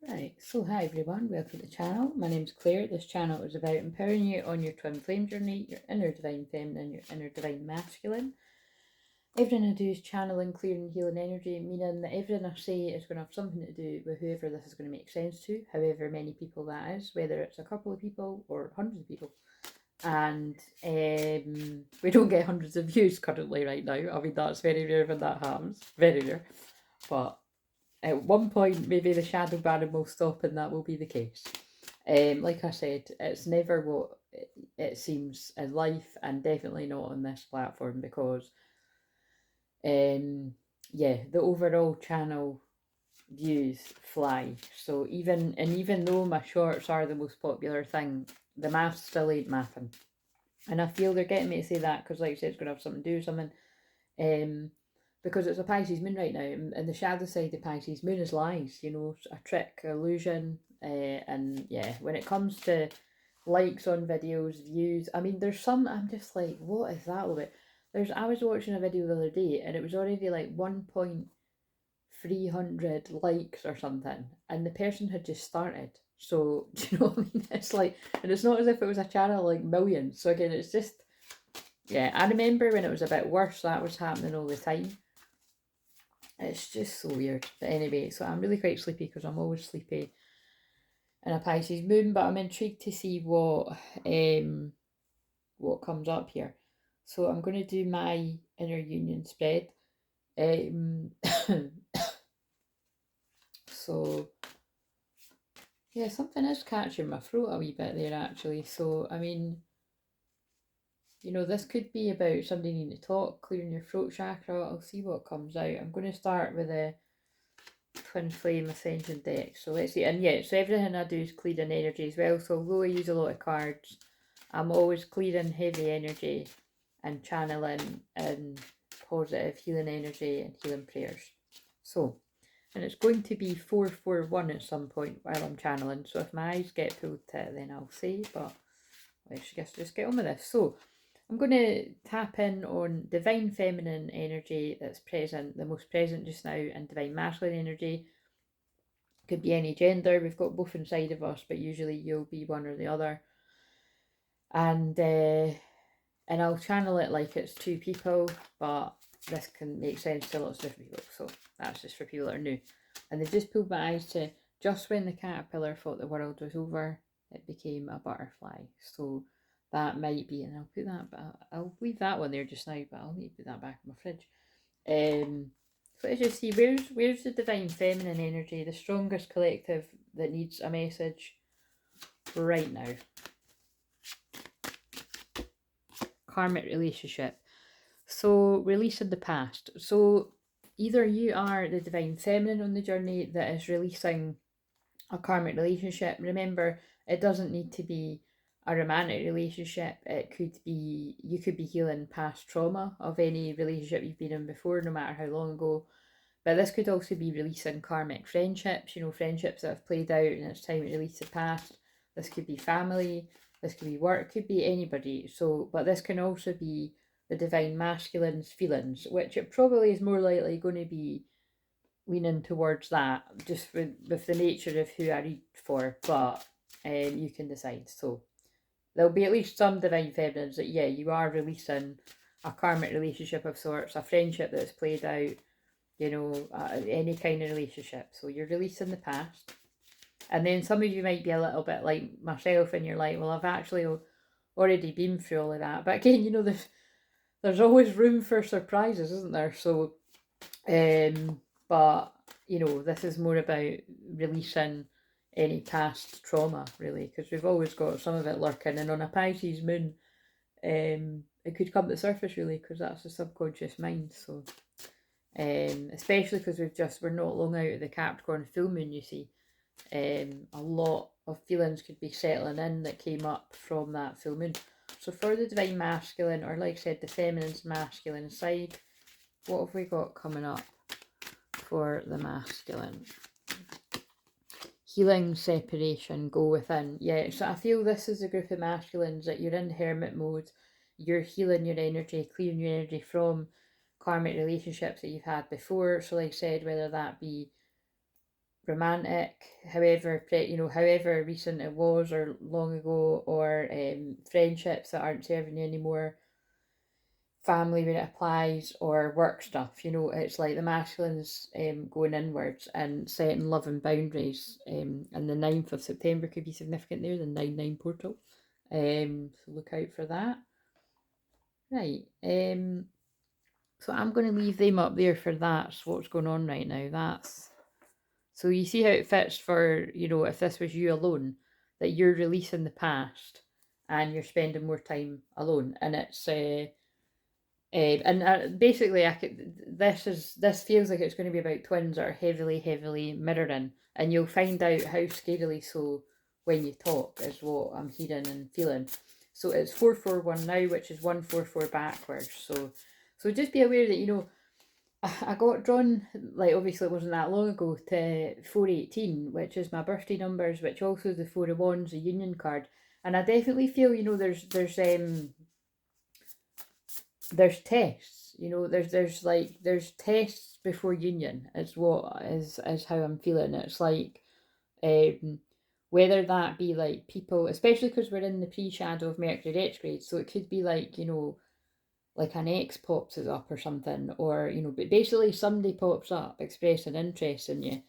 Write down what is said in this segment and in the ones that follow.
Right, so hi everyone, welcome to the channel. My name's Claire. This channel is about empowering you on your twin flame journey, your inner divine feminine, your inner divine masculine. Everything I do is channeling, clearing, healing energy, meaning that everything I say is going to have something to do with whoever this is going to make sense to, however many people that is, whether it's a couple of people or hundreds of people. And we don't get hundreds of views currently right now. I mean, that's very rare when that happens, very rare. But at one point, maybe the shadow banning will stop and that will be the case. Like I said, it's never what it seems in life, and definitely not on this platform, because the overall channel views fly. So even though my shorts are the most popular thing, the maths still ain't mathing. And I feel they're getting me to say that because, like I said, it's going to have something to do with something. Because it's a Pisces moon right now, and the shadow side of Pisces moon is lies, a trick, illusion, and yeah, when it comes to likes on videos, views, I mean, there's some, I'm just like, what is that all about? I was watching a video the other day, and it was already like 1,300 likes or something, and the person had just started. So, do you know what I mean? It's like, and it's not as if it was a channel like millions. So again, it's just, yeah, I remember when it was a bit worse, that was happening all the time. It's just so weird. But anyway, so I'm really quite sleepy because I'm always sleepy in a Pisces moon, but I'm intrigued to see what comes up here. So I'm going to do my inner union spread. So yeah, something is catching my throat a wee bit there actually. So I mean, this could be about somebody needing to talk, clearing your throat chakra. I'll see what comes out. I'm going to start with a twin flame ascension deck. So let's see. And yeah, so everything I do is clearing energy as well. So although I use a lot of cards, I'm always clearing heavy energy and channeling and positive healing energy and healing prayers. So, and it's going to be 441 at some point while I'm channeling. So if my eyes get pulled to it, then I'll say, but let's just get on with this. So I'm going to tap in on divine feminine energy that's present, the most present just now, and divine masculine energy. Could be any gender. We've got both inside of us, but usually you'll be one or the other. And I'll channel it like it's two people, but this can make sense to lots of different people. So that's just for people that are new. And they've just pulled my eyes to just when the caterpillar thought the world was over, it became a butterfly. So that might be, and I'll put that, but I'll leave that one there just now, but I'll need to put that back in my fridge. So let's just see, where's the divine feminine energy, the strongest collective that needs a message right now? Karmic relationship. So releasing the past. So either you are the divine feminine on the journey that is releasing a karmic relationship. Remember, it doesn't need to be a romantic relationship. It could be, you could be healing past trauma of any relationship you've been in before, no matter how long ago. But this could also be releasing karmic friendships, friendships that have played out and it's time to release the past. This could be family, this could be work, could be anybody. So, but this can also be the divine masculine's feelings, which it probably is more likely going to be leaning towards that, just with the nature of who I read for, but you can decide. So there'll be at least some divine feminines that, yeah, you are releasing a karmic relationship of sorts, a friendship that's played out, any kind of relationship. So you're releasing the past. And then some of you might be a little bit like myself, and you're like, well, I've actually already been through all of that. But again, there's always room for surprises, isn't there? So, but this is more about releasing any past trauma, really, because we've always got some of it lurking. And on a Pisces moon, it could come to the surface, really, because that's the subconscious mind. So, especially because we're not long out of the Capricorn full moon, you see. A lot of feelings could be settling in that came up from that full moon. So for the divine masculine, or like I said, the feminine's masculine side, what have we got coming up for the masculine? Healing, separation, go within. Yeah, so I feel this is a group of masculines that you're in hermit mode. You're healing your energy, clearing your energy from karmic relationships that you've had before. So like I said, whether that be romantic, however however recent it was or long ago, or friendships that aren't serving you anymore, family when it applies, or work stuff. It's like the masculine's going inwards and setting love and boundaries, and the 9th of September could be significant there, the 9/9 portal. So look out for that. Right. So I'm going to leave them up there for that's what's going on right now. So you see how it fits for, if this was you alone, that you're releasing the past and you're spending more time alone. And it's basically, this feels like it's going to be about twins that are heavily, heavily mirroring, and you'll find out how scarily so when you talk, is what I'm hearing and feeling. So it's 441 now, which is 144 backwards. So just be aware that I got drawn, like, obviously it wasn't that long ago, to 418, which is my birthday numbers, which also is the 4 of Wands, the union card, and I definitely feel there's tests, there's tests before union is what is how I'm feeling. It's like whether that be like people, especially because we're in the pre-shadow of Mercury retrograde, so it could be like like an ex pops it up or something, or but basically somebody pops up expressing interest in you,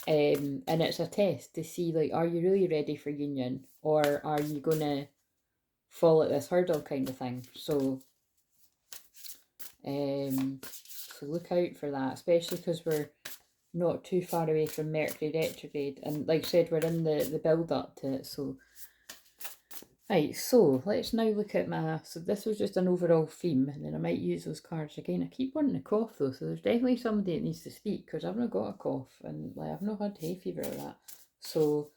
and it's a test to see, like, are you really ready for union, or are you gonna fall at this hurdle kind of thing. So look out for that, especially because we're not too far away from Mercury retrograde, and like I said, we're in the build up to it. So right, so let's now look at so this was just an overall theme, and then I might use those cards again. I keep wanting to cough though, so there's definitely somebody that needs to speak, because I've not got a cough, and like I've not had hay fever or that. So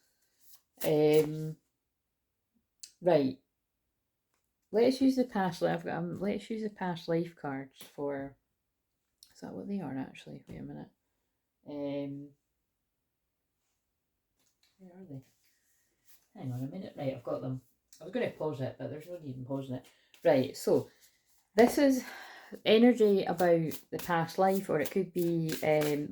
right, let's use the past life. Let's use the past life cards for. Is that what they are actually? Wait a minute. Where are they? Hang on a minute. Right, I've got them. I was going to pause it, but there's no need in pausing it. Right, so this is energy about the past life, or it could be,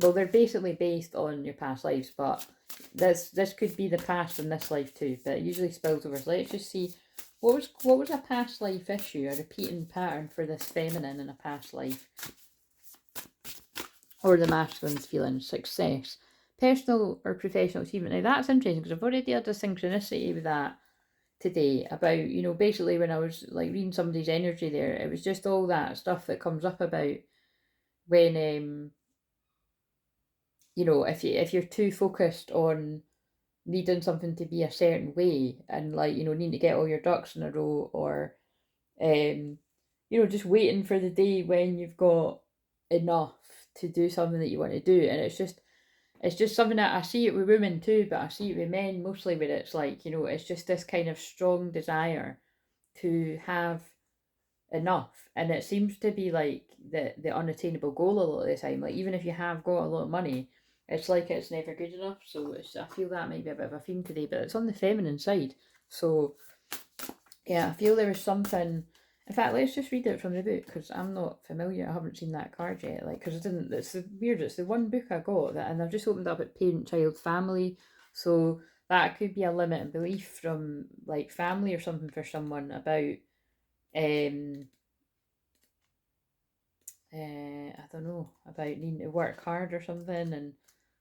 well, they're basically based on your past lives, but this could be the past in this life too, but it usually spills over. So let's just see, what was a past life issue, a repeating pattern for this feminine in a past life, or the masculine's feeling. Success, personal or professional achievement. Now that's interesting, because I've already had a synchronicity with that today about, basically when I was like reading somebody's energy there, it was just all that stuff that comes up about when if you're too focused on needing something to be a certain way, and like needing to get all your ducks in a row, or just waiting for the day when you've got enough to do something that you want to do. And it's just something that I see it with women too, but I see it with men mostly, where it's like, it's just this kind of strong desire to have enough. And it seems to be like the unattainable goal a lot of the time. Like, even if you have got a lot of money, it's like it's never good enough. So I feel that might be a bit of a theme today, but it's on the feminine side. So yeah, I feel there was something. In fact, let's just read it from the book, because I'm not familiar. I haven't seen that card yet. Like, because I didn't. It's the weird. It's the one book I got and I've just opened up at parent, child, family. So that could be a limiting belief from like family or something for someone about I don't know, about needing to work hard or something, and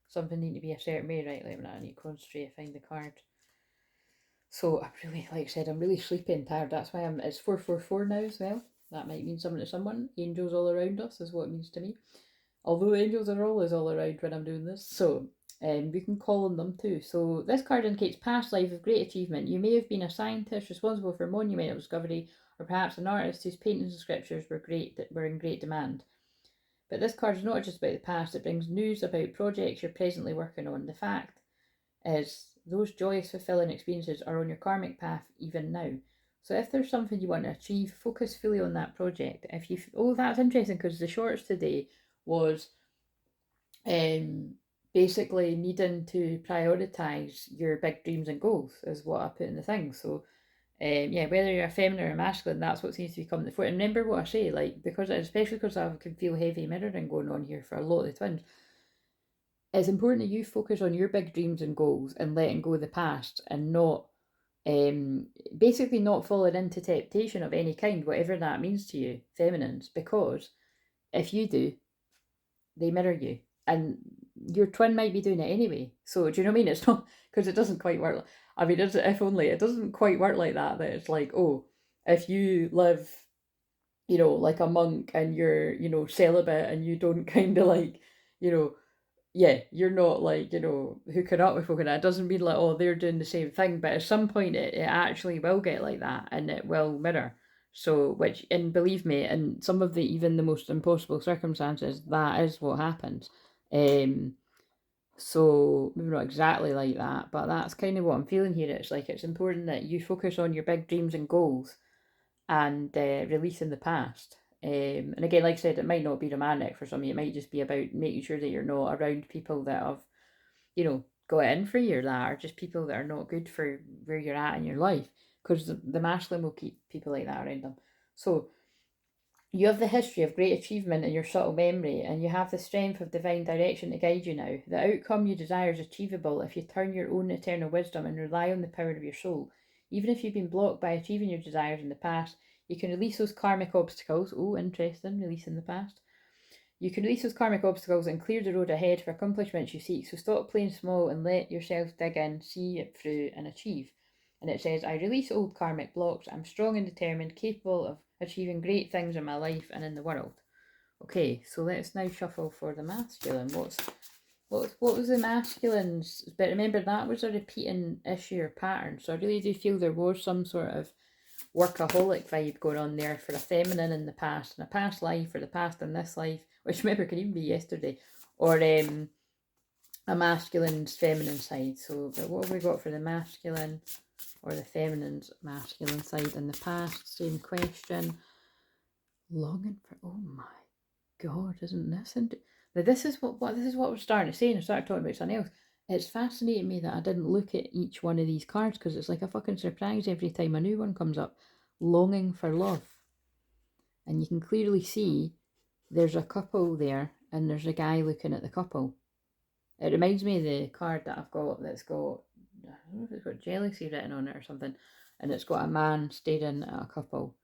something needing to be a certain way. Right, let me know. I need to concentrate to find the card. So I really, like I said, I'm really sleepy and tired. That's why it's 444 now as well. That might mean something to someone. Angels all around us is what it means to me. Although angels are always all around when I'm doing this. So we can call on them too. So this card indicates past life of great achievement. You may have been a scientist responsible for monumental discovery, or perhaps an artist whose paintings and sculptures were in great demand. But this card is not just about the past. It brings news about projects you're presently working on. The fact is, those joyous, fulfilling experiences are on your karmic path even now. So if there's something you want to achieve, focus fully on that project. That's interesting, because the shorts today was basically needing to prioritize your big dreams and goals, is what I put in the thing. So whether you're a feminine or a masculine, that's what seems to be coming to the fore. And remember what I say, like, especially because I can feel heavy mirroring going on here for a lot of the twins. it's important that you focus on your big dreams and goals and letting go of the past, and not basically not falling into temptation of any kind, whatever that means to you, feminines, because if you do, they mirror you, and your twin might be doing it anyway. So do you know what I mean? It's not, because it doesn't quite work. I mean, if only it doesn't quite work like that. That it's like, oh, if you live, like a monk, and you're, celibate, and you don't kind of like, you know, yeah, you're not like, hooking up with folk, and that doesn't mean like, oh, they're doing the same thing. But at some point, it actually will get like that, and it will mirror. So, and believe me, in some of even the most impossible circumstances, that is what happens. So maybe not exactly like that, but that's kind of what I'm feeling here. It's like it's important that you focus on your big dreams and goals, and releasing the past. And again, like I said, it might not be romantic for some of you. It might just be about making sure that you're not around people that have, got it in for you, or that, or just people that are not good for where you're at in your life, because the masculine will keep people like that around them. So you have the history of great achievement in your subtle memory, and you have the strength of divine direction to guide you now. The outcome you desire is achievable if you turn your own eternal wisdom and rely on the power of your soul. Even if you've been blocked by achieving your desires in the past, you can release those karmic obstacles. Oh, interesting, releasing the past. You can release those karmic obstacles and clear the road ahead for accomplishments you seek. So stop playing small and let yourself dig in, see it through, and achieve. And it says, I release old karmic blocks. I'm strong and determined, capable of achieving great things in my life and in the world. Okay, so let's now shuffle for the masculine. What was the masculine's? But remember, that was a repeating issue or pattern. So I really do feel there was some sort of workaholic vibe going on there for a feminine in the past, in a past life, or the past in this life, which maybe could even be yesterday, or a masculine's feminine side. So, but what have we got for the masculine or the feminine's masculine side in the past? Same question. Longing for, oh my god, isn't this? Now this is what we're starting to say, and I started talking about something else. It's fascinating me that I didn't look at each one of these cards, because it's like a fucking surprise every time a new one comes up. Longing for love. And you can clearly see there's a couple there, and there's a guy looking at the couple. It reminds me of the card that I've got that's got, I don't know if it's got jealousy written on it or something, and it's got a man staring at a couple.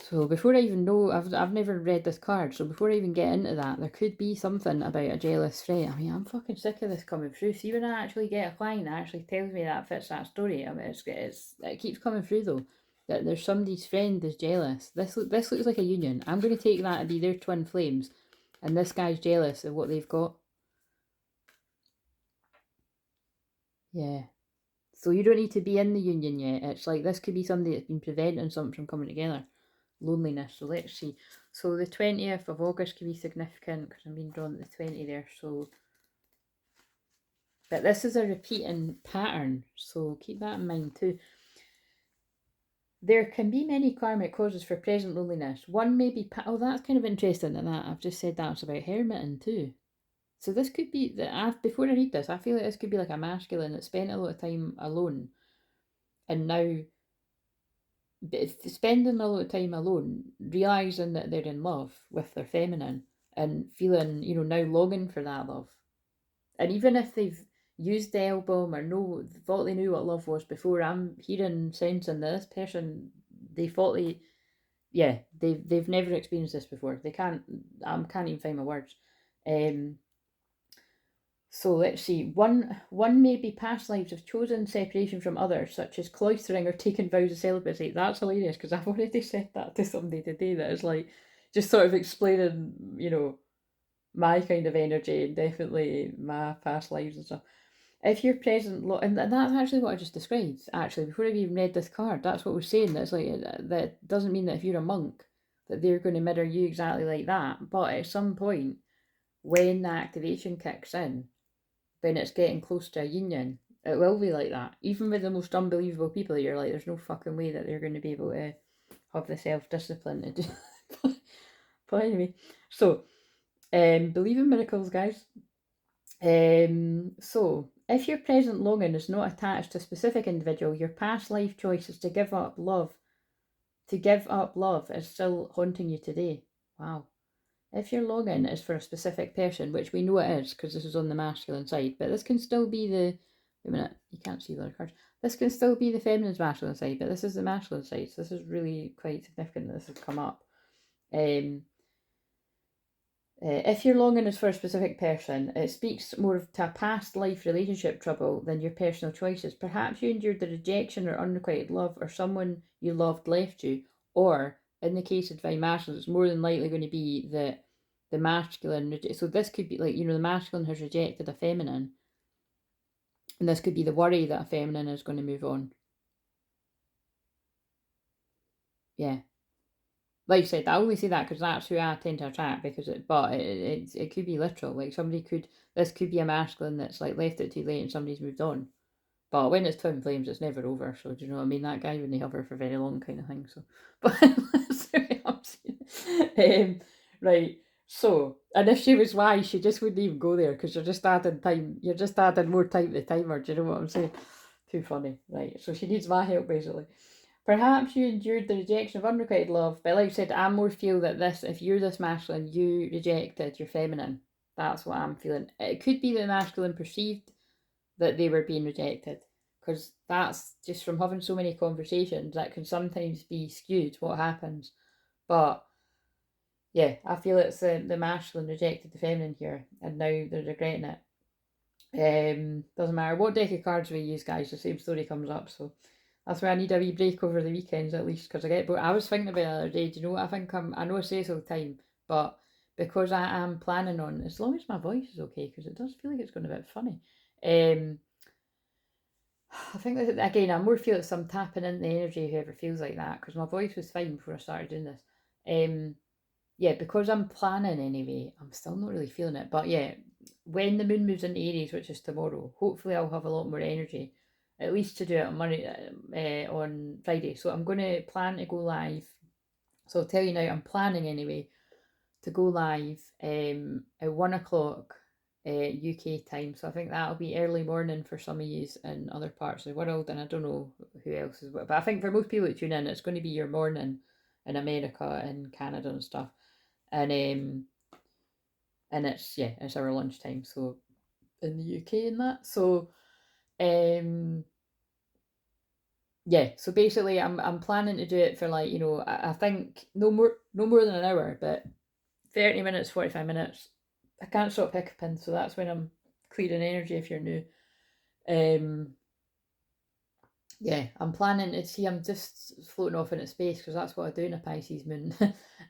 So before I even know, I've never read this card, so before I even get into that, there could be something about a jealous friend. I mean, I'm fucking sick of this coming through. See, when I actually get a client that actually tells me that fits that story, I mean, it keeps coming through though, that there's somebody's friend that's jealous. This looks like a union. I'm going to take that to be their twin flames, and this guy's jealous of what they've got. Yeah. So you don't need to be in the union yet. It's like this could be somebody that's been preventing something from coming together. Loneliness. So let's see. So the 20th of August can be significant, because I'm being drawn at the 20 there. So, but this is a repeating pattern, so keep that in mind too. There can be many karmic causes for present loneliness. One may be, oh, that's kind of interesting that I've just said that's about hermiting too. So this could be, before I read this, I feel like this could be like a masculine that spent a lot of time alone, and now spending a lot of time alone, realizing that they're in love with their feminine, and feeling, now longing for that love. And even if they've used the album or thought they knew what love was before, I'm hearing, sensing that this person, they've never experienced this before. I can't even find my words. So let's see. One may be past lives of chosen separation from others, such as cloistering or taking vows of celibacy. That's hilarious, because I've already said that to somebody today. That is like just sort of explaining, my kind of energy, and definitely my past lives and stuff. If you're present, and that's actually what I just described. Actually, before I've even read this card, that's what we're saying. That's like, that doesn't mean that if you're a monk, that they're going to mirror you exactly like that. But at some point, when the activation kicks in, when it's getting close to a union, it will be like that. Even with the most unbelievable people, you're like, there's no fucking way that they're going to be able to have the self-discipline to do. But anyway, so believe in miracles, guys. So if your present longing is not attached to a specific individual, your past life choice is to give up love. To give up love is still haunting you today. Wow. if your longing is for a specific person, which we know it is because this is on the masculine side, but this can still be the, wait a minute, you can't see the other cards. This can still be the feminine's masculine side, but this is the masculine side, so this is really quite significant that this has come up. If your longing is for a specific person, it speaks more to a past life relationship trouble than your personal choices. Perhaps you endured the rejection or unrequited love, or someone you loved left you, or in the case of divine masculine, it's more than likely going to be that the masculine. So this could be like, the masculine has rejected a feminine, and this could be the worry that a feminine is going to move on. Yeah. Like I said, I only say that because that's who I tend to attract, because it could be literal. Like this could be a masculine that's like left it too late and somebody's moved on. But when it's twin flames, it's never over. So do you know what I mean? That guy wouldn't hover for very long, kind of thing. So, but that's the way I'm seeing. Right. So, and if she was wise, she just wouldn't even go there because you're just adding time. You're just adding more time to the timer. Do you know what I'm saying? Too funny. Right. So she needs my help basically. Perhaps you endured the rejection of unrequited love, but like I said, I more feel that if you're this masculine, you rejected your feminine. That's what I'm feeling. It could be that the masculine perceived that they were being rejected, because that's just from having so many conversations that can sometimes be skewed what happens. But yeah, I feel it's the masculine rejected the feminine here, and now they're regretting it. Doesn't matter what deck of cards we use, guys, the same story comes up. So that's why I need a wee break over the weekends at least, because I get bored. I was thinking about it the other day. Do you know what I think? I know I say this all the time, but because I am planning on, as long as my voice is okay, because it does feel like it's going a bit funny. I think that again, I more feel it's some tapping in the energy. Whoever feels like that, because my voice was fine before I started doing this. Yeah, because I'm planning anyway, I'm still not really feeling it. But yeah, when the moon moves into Aries, which is tomorrow, hopefully I'll have a lot more energy, at least to do it on on Friday. So I'm going to plan to go live. So I'll tell you now, I'm planning anyway to go live at 1 o'clock UK time. So I think that'll be early morning for some of you in other parts of the world, and I don't know who else is. But I think for most people that tune in, it's going to be your morning in America and Canada and stuff, and it's our lunchtime. So in the UK and that. So yeah. So basically, I'm planning to do it for like I think no more than an hour, but 30 minutes, 45 minutes. I can't stop hiccuping, so that's when I'm clearing energy if you're new. Yeah, I'm planning to see, I'm just floating off into space because that's what I do in a Pisces moon.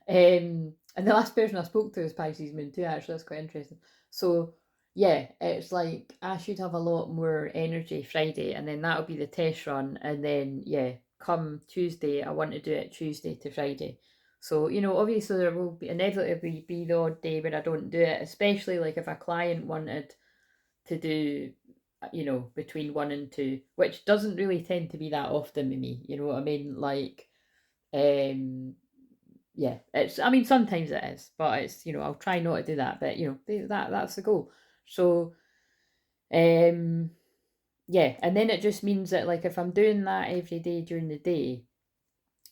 And the last person I spoke to is Pisces moon too, actually. That's quite interesting. So, yeah, it's like I should have a lot more energy Friday, and then that'll be the test run. And then, yeah, come Tuesday, I want to do it Tuesday to Friday. So, obviously there will inevitably be the odd day where I don't do it, especially like if a client wanted to do between 1 and 2, which doesn't really tend to be that often with me, you know what I mean? Like, yeah, sometimes it is, but it's, I'll try not to do that, but that's the goal. So yeah, and then it just means that like if I'm doing that every day during the day,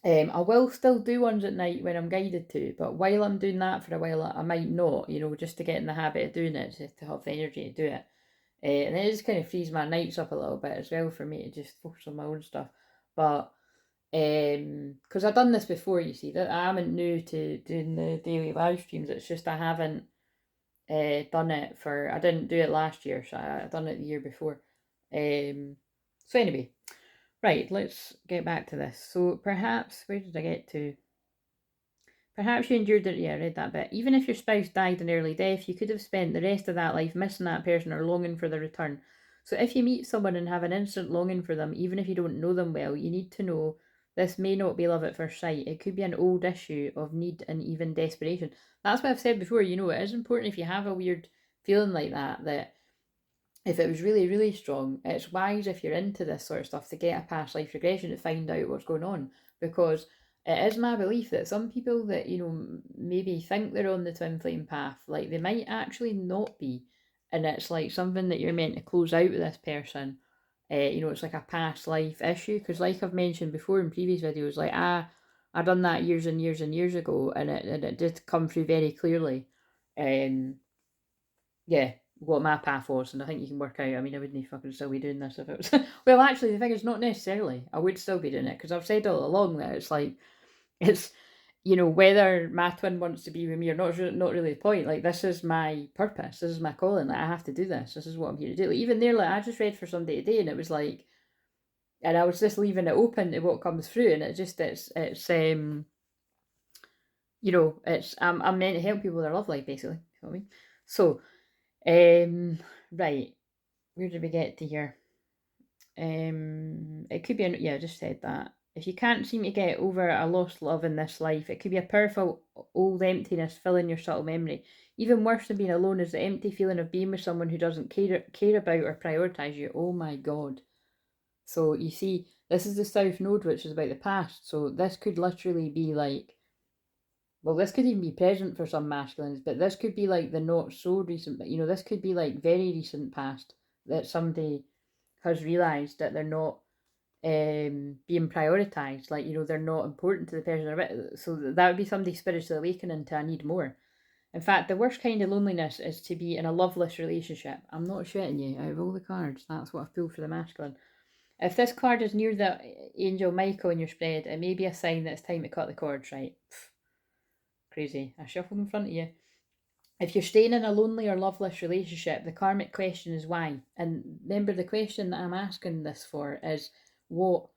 I will still do ones at night when I'm guided to, but while I'm doing that for a while, I might not, just to get in the habit of doing it, just to have the energy to do it. And it just kind of frees my nights up a little bit as well for me to just focus on my own stuff. But because I've done this before, you see, that I am new to doing the daily live streams. It's just I haven't done it I didn't do it last year, so I done it the year before. So anyway, right, let's get back to this. So perhaps, where did I get to? Perhaps you endured it. Yeah, I read that bit. Even if your spouse died an early death, you could have spent the rest of that life missing that person or longing for their return. So if you meet someone and have an instant longing for them, even if you don't know them well, you need to know this may not be love at first sight. It could be an old issue of need and even desperation. That's what I've said before. It is important if you have a weird feeling like that if it was really, really strong, it's wise if you're into this sort of stuff to get a past life regression to find out what's going on, because it is my belief that some people that maybe think they're on the twin flame path, like they might actually not be, and it's like something that you're meant to close out with this person. It's like a past life issue, because like I've mentioned before in previous videos, like I done that years and years and years ago, and it did come through very clearly. Yeah, what my path was, and I think you can work out. I mean, I wouldn't fucking still be doing this if it was. Well, actually, the thing is, not necessarily. I would still be doing it because I've said all along that it's like it's whether my twin wants to be with me or not is not really the point. Like, this is my purpose. This is my calling. Like, I have to do this. This is what I'm here to do. Like, even there, like, I just read for somebody today, and it was like, and I was just leaving it open to what comes through, and it's it's I'm meant to help people with their love life, basically. You know what I mean? So, right, where did we get to here? It could be I just said that. If you can't seem to get over a lost love in this life, it could be a powerful old emptiness filling your subtle memory. Even worse than being alone is the empty feeling of being with someone who doesn't care about or prioritise you. Oh my god. So you see, this is the South Node, which is about the past. So this could literally be like, well, this could even be present for some masculines, but this could be like the not so recent, but this could be like very recent past that somebody has realised that they're not being prioritised. Like, they're not important to the person they're with. So that would be somebody spiritually awakening to I need more. In fact, the worst kind of loneliness is to be in a loveless relationship. I'm not shitting you. Out of all the cards, that's what I feel for the masculine. If this card is near the Angel Michael in your spread, it may be a sign that it's time to cut the cords, right? Crazy. I shuffled in front of you. If you're staying in a lonely or loveless relationship, the karmic question is why. And remember, the question that I'm asking this for is what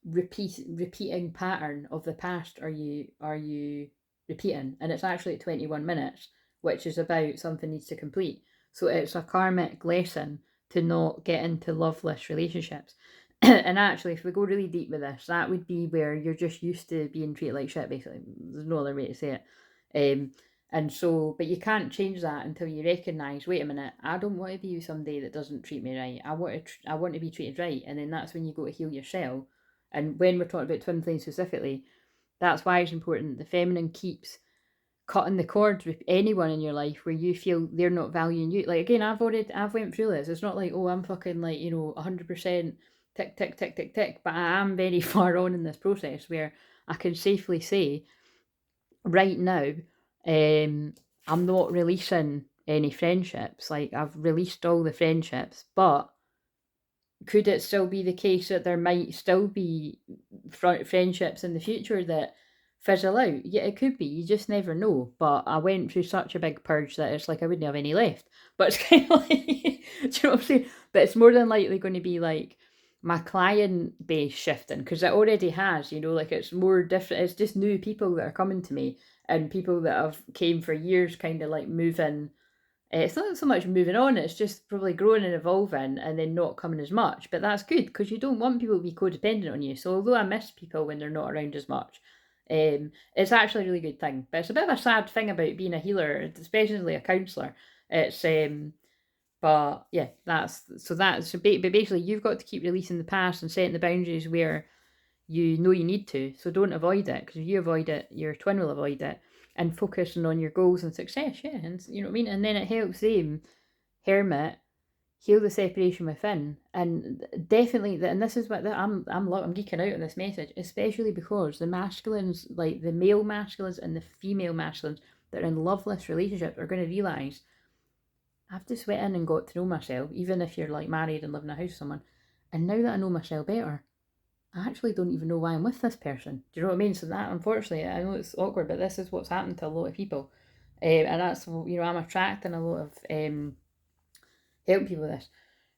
repeating pattern of the past are you repeating? And it's actually at 21 minutes, which is about something needs to complete. So it's a karmic lesson to not get into loveless relationships. And actually, if we go really deep with this, that would be where you're just used to being treated like shit, basically. There's no other way to say it. And so, but you can't change that until you recognise, wait a minute, I don't want to be with somebody that doesn't treat me right. I want to be treated right. And then that's when you go to heal yourself. And when we're talking about twin flame specifically, that's why it's important. The feminine keeps cutting the cords with anyone in your life where you feel they're not valuing you. Like, again, I've went through this. It's not like, oh, I'm fucking like, 100% tick, tick, tick, tick, tick. But I am very far on in this process where I can safely say right now, I'm not releasing any friendships. Like, I've released all the friendships, but could it still be the case that there might still be friendships in the future that fizzle out? Yeah, it could be. You just never know. But I went through such a big purge that it's like I wouldn't have any left. But it's kind of like, do you know what I'm saying? But it's more than likely going to be like my client base shifting, because it already has, like it's more different. It's just new people that are coming to me, and people that have came for years kind of like moving. It's not so much moving on, it's just probably growing and evolving and then not coming as much. But that's good because you don't want people to be codependent on you. So although I miss people when they're not around as much, it's actually a really good thing. But it's a bit of a sad thing about being a healer, especially a counsellor. It's but yeah, but basically you've got to keep releasing the past and setting the boundaries where you know you need to. So don't avoid it, because if you avoid it, your twin will avoid it. And focusing on your goals and success, yeah, and you know what I mean. And then it helps them hermit heal the separation within, and definitely. And this is what I'm geeking out on this message, especially because the masculines, like the male masculines and the female masculines that are in loveless relationships, are going to realize I've just went in and got to know myself. Even if you're like married and live in a house with someone, and now that I know myself better, I actually don't even know why I'm with this person. Do you know what I mean? So that, unfortunately, I know it's awkward, but this is what's happened to a lot of people. And that's, I'm attracting a lot of helping people with this.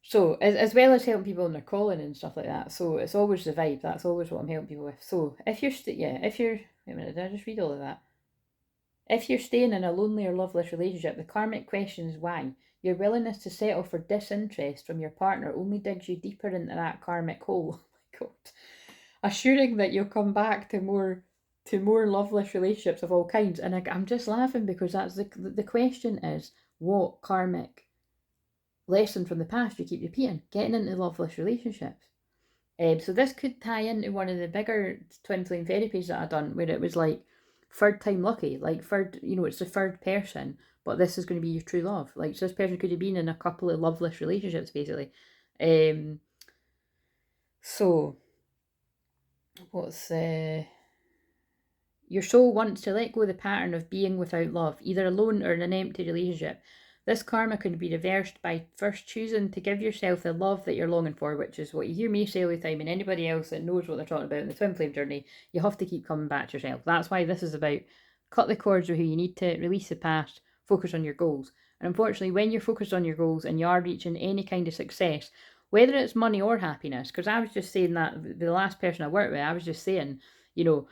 So, as well as helping people in their calling and stuff like that. So, it's always the vibe. That's always what I'm helping people with. So, wait a minute, did I just read all of that? If you're staying in a lonely or loveless relationship, the karmic question is why. Your willingness to settle for disinterest from your partner only digs you deeper into that karmic hole. Oh my god. Assuring that you'll come back to more loveless relationships of all kinds. And I'm just laughing because that's the question is, what karmic lesson from the past you keep repeating? Getting into loveless relationships. So this could tie into one of the bigger twin flame therapies that I've done, where it was like third time lucky, like third, it's the third person, but this is going to be your true love. Like, so this person could have been in a couple of loveless relationships, basically. So what's Your soul wants to let go of the pattern of being without love, either alone or in an empty relationship. This karma can be reversed by first choosing to give yourself the love that you're longing for, which is what you hear me say all the time, and anybody else that knows what they're talking about in the twin flame journey, you have to keep coming back to yourself. That's why this is about cut the cords with who you need to, release the past, focus on your goals. And unfortunately, when you're focused on your goals and you are reaching any kind of success, whether it's money or happiness, because I was just saying that the last person I worked with, I was just saying, you know,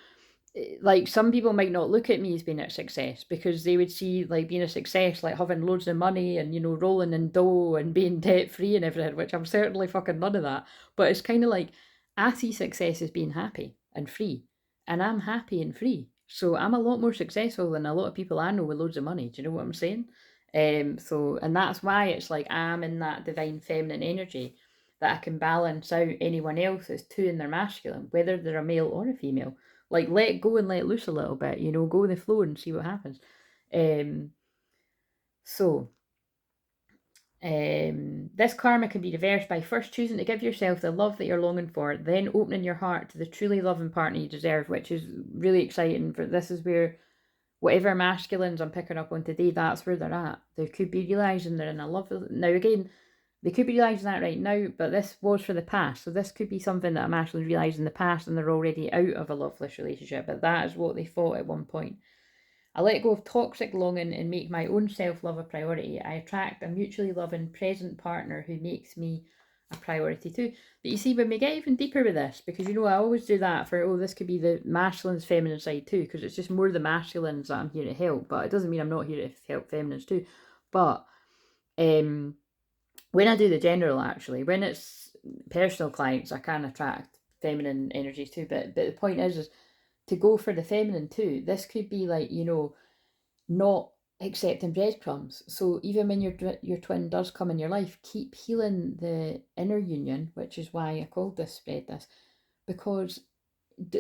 like some people might not look at me as being a success because they would see like being a success like having loads of money and, you know, rolling in dough and being debt free and everything, which I'm certainly fucking none of that. But it's kind of like I see success as being happy and free, and I'm happy and free. So I'm a lot more successful than a lot of people I know with loads of money. Do you know what I'm saying? And that's why it's like I'm in that divine feminine energy that I can balance out anyone else that's too in their masculine, whether they're a male or a female. Like, let go and let loose a little bit, you know, go with the flow and see what happens. So, this karma can be reversed by first choosing to give yourself the love that you're longing for, then opening your heart to the truly loving partner you deserve, which is really exciting. For this is where whatever masculines I'm picking up on today, that's where they're at. They could be realising they're in a love. Now, again, they could be realising that right now, but this was for the past. So this could be something that I'm actually realising in the past and they're already out of a loveless relationship. But that is what they thought at one point. I let go of toxic longing and make my own self-love a priority. I attract a mutually loving present partner who makes me a priority too. But you see, when we get even deeper with this, because, you know, I always do that for, oh, this could be the masculine's feminine side too, because it's just more the masculines that I'm here to help. But it doesn't mean I'm not here to help feminines too. But when I do the general, actually, when it's personal clients, I can attract feminine energies too. But the point is to go for the feminine too. This could be like, you know, not accepting breadcrumbs. So even when your twin does come in your life, keep healing the inner union, which is why I called this spread this, because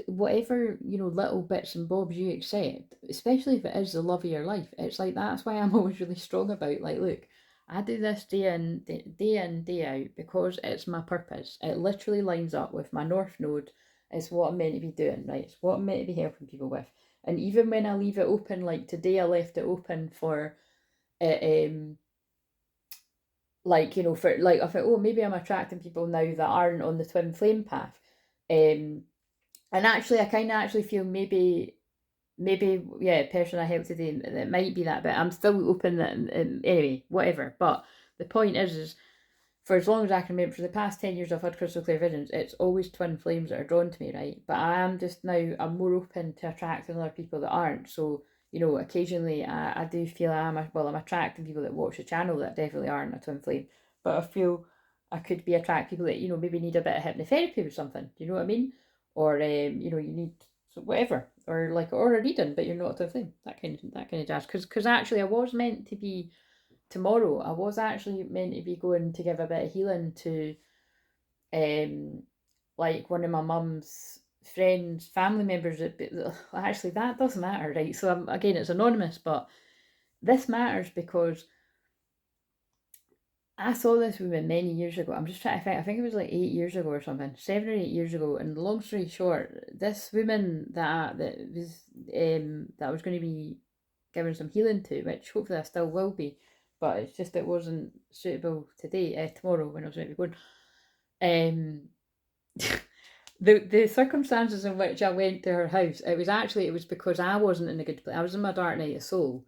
whatever, you know, little bits and bobs you accept, especially if it is the love of your life, it's like that's why I'm always really strong about, like, look, I do this day in, day out because it's my purpose. It literally lines up with my North Node. It's what I'm meant to be doing, right? It's what I'm meant to be helping people with. And even when I leave it open, like today, I left it open for, like, you know, for like I thought, oh, maybe I'm attracting people now that aren't on the twin flame path, and actually, I kind of actually feel maybe yeah, person I helped today, it might be that, but I'm still open that anyway, whatever. But the point is for as long as I can remember, for the past 10 years I've had crystal clear visions, it's always twin flames that are drawn to me, right? But I am just now, I'm more open to attracting other people that aren't. So, you know, occasionally I do feel I'm attracting people that watch the channel that definitely aren't a twin flame. But I feel I could be attracting people that, you know, maybe need a bit of hypnotherapy or something. Do you know what I mean? Or, you know, you need whatever, or like, or a reading, but you're not a twin flame. That kind of jazz. Because actually I was meant to be tomorrow. I was actually meant to be going to give a bit of healing to like one of my mum's friends, family members. Actually, that doesn't matter, right? So again, it's anonymous, but this matters because I saw this woman many years ago. I'm just trying to think. I think it was like 8 years ago or something, 7 or 8 years ago. And long story short, this woman that I was going to be giving some healing to, which hopefully I still will be, but it's just it wasn't suitable today, tomorrow when I was meant to be going. The circumstances in which I went to her house, it was because I wasn't in a good place. I was in my dark night of soul,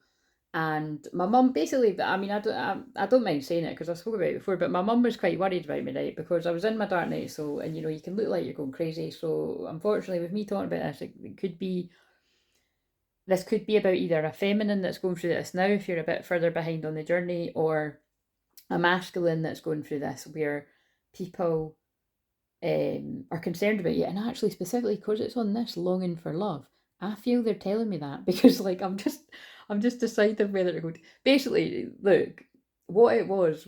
and my mum basically, I mean, I don't mind saying it because I spoke about it before, but my mum was quite worried about me, right? Because I was in my dark night of soul, and you know, you can look like you're going crazy. So unfortunately, with me talking about this, it could be. This could be about either a feminine that's going through this now, if you're a bit further behind on the journey, or a masculine that's going through this, where people are concerned about you. And actually, specifically because it's on this longing for love, I feel they're telling me that because, like, I'm just deciding whether to go. Basically, look, what it was,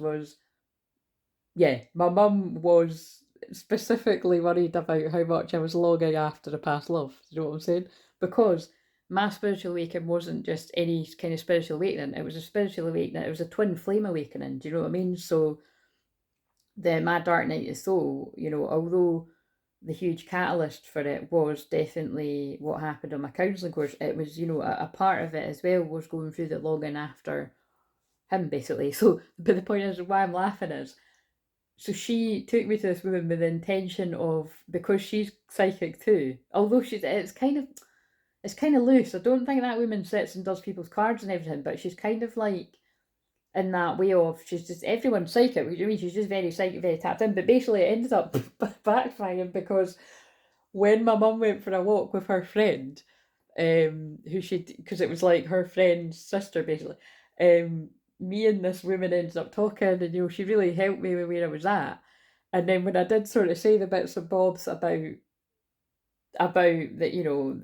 yeah, my mum was specifically worried about how much I was longing after a past love. You know what I'm saying? Because my spiritual awakening wasn't just any kind of spiritual awakening. It was a spiritual awakening. It was a twin flame awakening. Do you know what I mean? So my dark night of soul, you know, although the huge catalyst for it was definitely what happened on my counselling course. It was, you know, a part of it as well was going through the login after him, basically. So, but the point is, why I'm laughing is, so she took me to this woman with the intention of, because she's psychic too, although it's kind of loose. I don't think that woman sits and does people's cards and everything, but she's kind of like in that way of, she's just, everyone's psychic, which I mean, she's just very psychic, very tapped in. But basically, it ended up backfiring because when my mum went for a walk with her friend, who she, because it was like her friend's sister basically, um, me and this woman ended up talking, and you know, she really helped me with where I was at. And then when I did sort of say the bits and bobs about that, you know,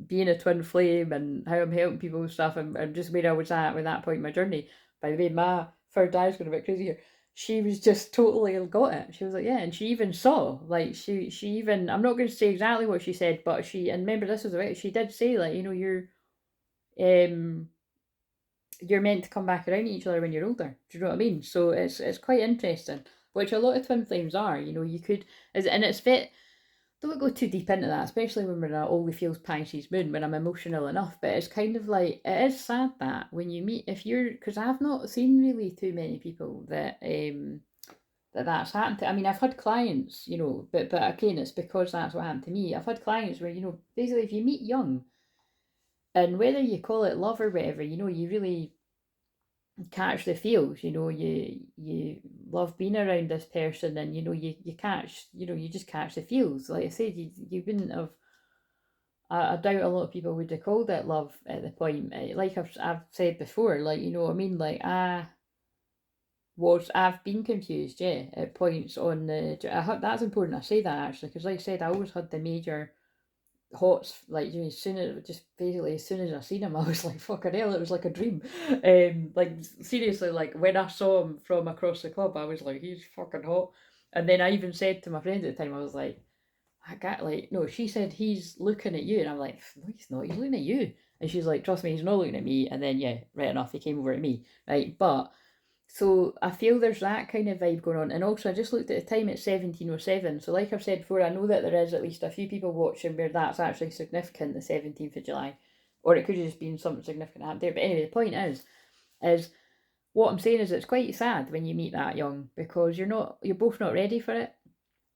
being a twin flame and how I'm helping people and stuff, and just where I was at that point in my journey. By the way, my third eye's going a bit crazy here. She was just totally got it. She was like, yeah, and she even saw, like, she even, I'm not going to say exactly what she said, but she, and remember this was the way she did say, like, you know, um you're meant to come back around each other when you're older. Do you know what I mean? So it's quite interesting, which a lot of twin flames are. You know, you could, and it's fit. Don't go too deep into that, especially when we're in a all we feels Pisces moon, when I'm emotional enough. But it's kind of like, it is sad that when you meet, if you're, because I've not seen really too many people that that's happened to. I mean, I've had clients, you know, but again, it's because that's what happened to me. I've had clients where, you know, basically if you meet young, and whether you call it love or whatever, you know, you really catch the feels, you know, you love being around this person, and you know, you catch, you know, you just catch the feels. Like I said, you wouldn't have, I doubt a lot of people would have called it love at the point. Like I've said before, like, you know what I mean, like I've been confused, yeah, at points on the, that's important I say that actually, because like I said, I always had the major hots, like, you know, as soon as, just basically as soon as I seen him, I was like, fucking hell, it was like a dream. Like seriously, like when I saw him from across the club, I was like, he's fucking hot. And then I even said to my friend at the time, I was like, I got, like, no, she said he's looking at you, and I'm like, no, he's not, he's looking at you. And she's like, trust me, he's not looking at me. And then yeah, right enough, he came over at me, right? But so I feel there's that kind of vibe going on. And also, I just looked at the time, it's 17:07. So like I've said before, I know that there is at least a few people watching where that's actually significant, the 17th of July. Or it could have just been something significant happened there. But anyway, the point is what I'm saying is it's quite sad when you meet that young, because you're both not ready for it.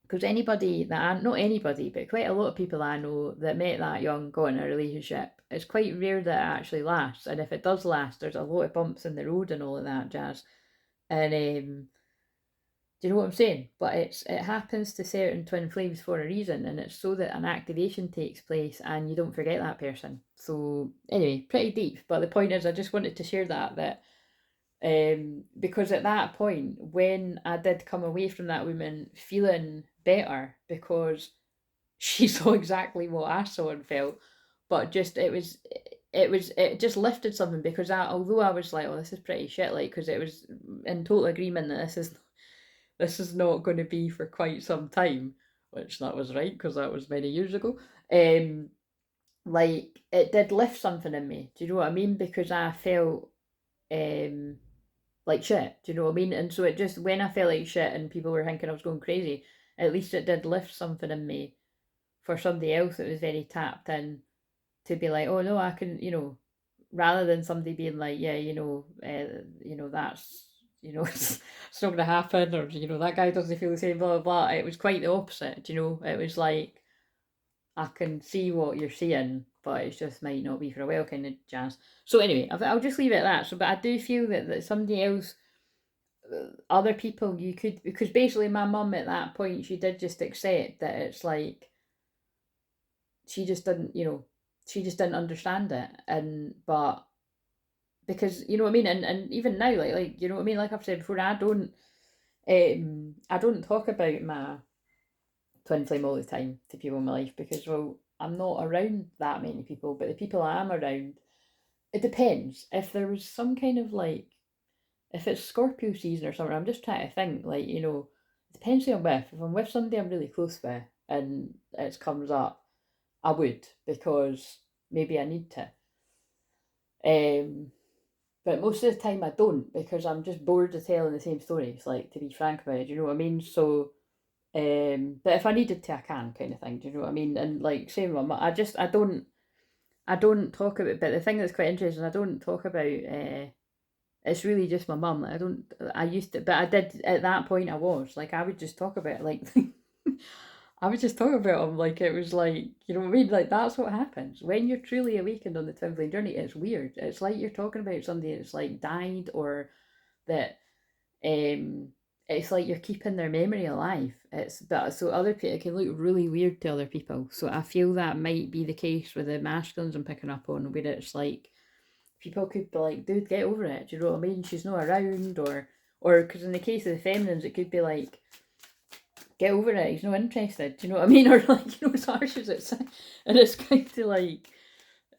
Because anybody that not anybody, but quite a lot of people I know that met that young got in a relationship. It's quite rare that it actually lasts. And if it does last, there's a lot of bumps in the road and all of that jazz. And do you know what I'm saying? But it happens to certain twin flames for a reason, and it's so that an activation takes place and you don't forget that person. So anyway, pretty deep. But the point is, I just wanted to share that because at that point, when I did come away from that woman feeling better, because she saw exactly what I saw and felt, but just it just lifted something, because although I was like, oh, this is pretty shit, like, because it was in total agreement that this is not going to be for quite some time, which that was right, because that was many years ago. Um, like, it did lift something in me. Do you know what I mean? Because I felt um like shit. Do you know what I mean? And so it just, when I felt like shit and people were thinking I was going crazy, at least it did lift something in me for somebody else that was very tapped in, to be like, oh no, I can, you know, rather than somebody being like, yeah, you know, that's, you know, it's not going to happen, or you know, that guy doesn't feel the same, blah blah blah. It was quite the opposite. You know, it was like, I can see what you're saying, but it just might not be for a while, kind of jazz. So anyway, I'll just leave it at that. So, but I do feel that somebody else, other people, you could, because basically my mum at that point, she did just accept that it's like, she just didn't, you know, she just didn't understand it. And but because, you know what I mean, and even now, like, you know what I mean, like I've said before, I don't talk about my twin flame all the time to people in my life, because, well, I'm not around that many people. But the people I am around, it depends. If there was some kind of like, if it's Scorpio season or something, I'm just trying to think, like, you know, it depends who I'm with. If I'm with somebody I'm really close with and it comes up, I would, because maybe I need to. But most of the time I don't, because I'm just bored of telling the same stories, like, to be frank about it, you know what I mean? So But if I needed to, I can, kind of thing. Do you know what I mean? And like same with my, I don't talk about. But the thing that's quite interesting, I don't talk about. It's really just my mum. I don't. I used to, but I did at that point. I was like, I would just talk about it, like. I would just talk about them like it was like, you know what I mean? Like that's what happens when you're truly awakened on the twin flame journey. It's weird. It's like you're talking about somebody that's like died, or that um it's like you're keeping their memory alive. It's but so other people, it can look really weird to other people. So I feel that might be the case with the masculines I'm picking up on, where it's like people could be like, dude, get over it. Do you know what I mean? She's not around, or because in the case of the feminines, it could be like, get over it. He's not interested. Do you know what I mean? Or like, as harsh as it's, and it's kind of like,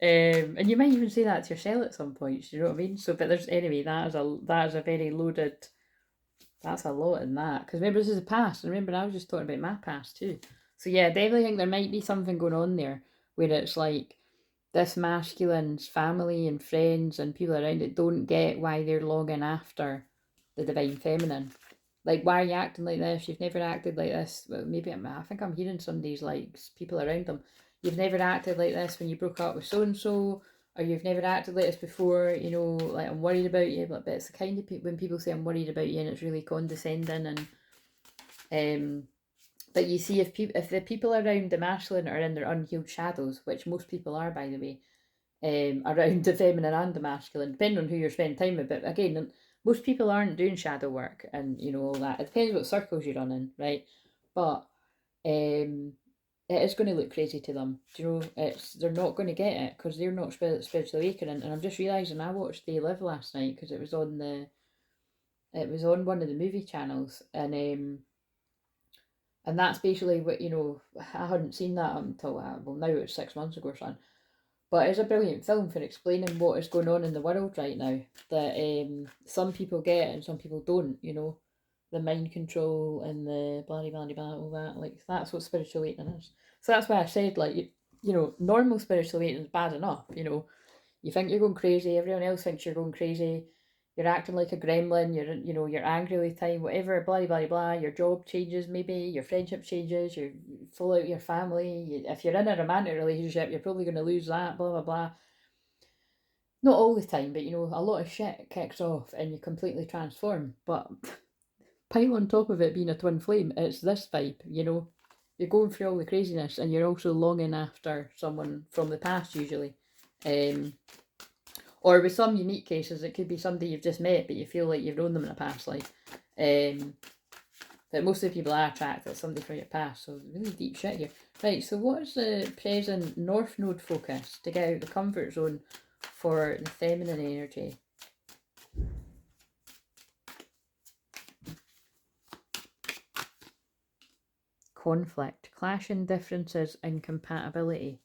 and you might even say that to yourself at some points. Do you know what I mean? So, but there's anyway, that is a very loaded. That's a lot in that, because remember, this is the past, and remember I was just talking about my past too. So yeah, I definitely think there might be something going on there where it's like this masculine's family and friends and people around it don't get why they're longing after the divine feminine. Like, why are you acting like this? You've never acted like this. Well, maybe I think I'm hearing somebody's like people around them. You've never acted like this when you broke up with so and so, or you've never acted like this before. Like, I'm worried about you. But it's the kind of people, when people say I'm worried about you, and it's really condescending. And but you see, if the people around the masculine are in their unhealed shadows, which most people are, by the way, around the feminine and the masculine, depending on who you're spending time with. But again, most people aren't doing shadow work and all that. It depends what circles you're running, right? But it is going to look crazy to them. Do you know? They're not going to get it because they're not spiritually awakening. And I'm just realizing I watched They Live last night because it was on one of the movie channels, and that's basically what I hadn't seen that until well, now it's 6 months ago or something. But it's a brilliant film for explaining what is going on in the world right now. That some people get and some people don't. The mind control and the blah blah blah blah, all that. Like, that's what spiritual awakening is. So that's why I said, like, normal spiritual awakening is bad enough. You think you're going crazy. Everyone else thinks you're going crazy. You're acting like a gremlin. You're angry all the time. Whatever. Blah blah blah. Your job changes. Maybe your friendship changes. You fall out with your family. If you're in a romantic relationship, you're probably going to lose that. Blah blah blah. Not all the time, but a lot of shit kicks off and you completely transform. But pile on top of it being a twin flame, it's this vibe. You're going through all the craziness and you're also longing after someone from the past usually. Or with some unique cases, it could be somebody you've just met, but you feel like you've known them in a past life. But most of the people I attract are somebody from your past, so really deep shit here. Right, so what is the present North Node focus to get out of the comfort zone for the feminine energy? Conflict, clashing differences, incompatibility.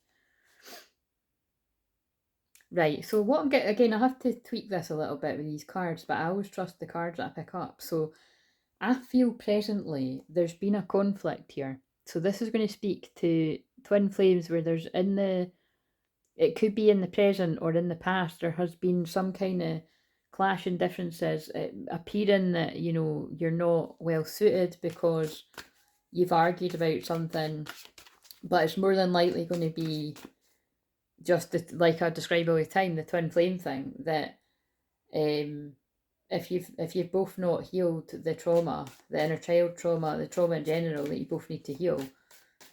Right, so what I'm getting, again, I have to tweak this a little bit with these cards, but I always trust the cards that I pick up. So I feel presently there's been a conflict here. So this is going to speak to twin flames where it could be in the present or in the past, there has been some kind of clash and differences, appearing that, you're not well suited because you've argued about something, but it's more than likely going to be just like I describe all the time, the twin flame thing, that if you've both not healed the trauma, the inner child trauma, the trauma in general that you both need to heal,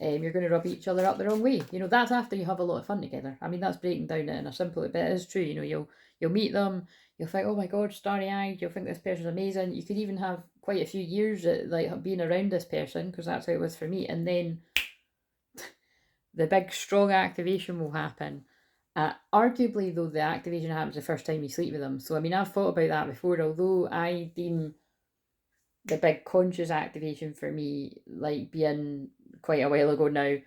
you're going to rub each other up the wrong way. That's after you have a lot of fun together. I mean, that's breaking down it in a simple, but it is true. You'll meet them, you'll think, oh my god, starry-eyed, you'll think this person's amazing. You could even have quite a few years at, like, being around this person, because that's how it was for me, and then the big strong activation will happen. Arguably, though, the activation happens the first time you sleep with them. So, I mean, I've thought about that before, although I deem the big conscious activation for me like being quite a while ago now.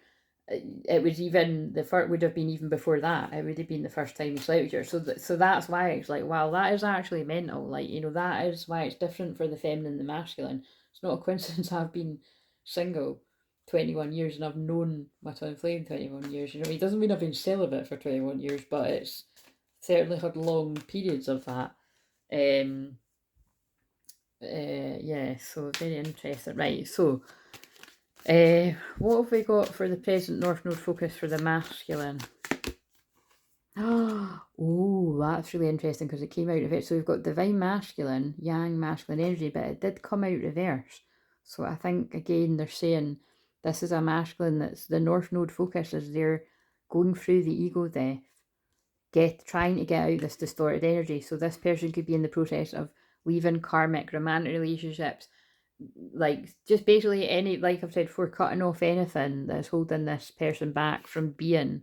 It was even the first, would have been even before that. It would have been the first time you slept with her. So that's why it's like, wow, that is actually mental. Like, that is why it's different for the feminine and the masculine. It's not a coincidence I've been single 21 years and I've known my twin flame 21 years. It doesn't mean I've been celibate for 21 years, but it's certainly had long periods of that. Yeah, so very interesting. Right, so What have we got for the present North Node focus for the masculine? Oh, that's really interesting because it came out of it. So we've got divine masculine, yang masculine energy, but it did come out reverse. So I think, again, they're saying this is a masculine that's the North Node focus as they're going through the ego death, trying to get out this distorted energy. So this person could be in the process of leaving karmic romantic relationships, like just basically any, like I've said before, cutting off anything that's holding this person back from being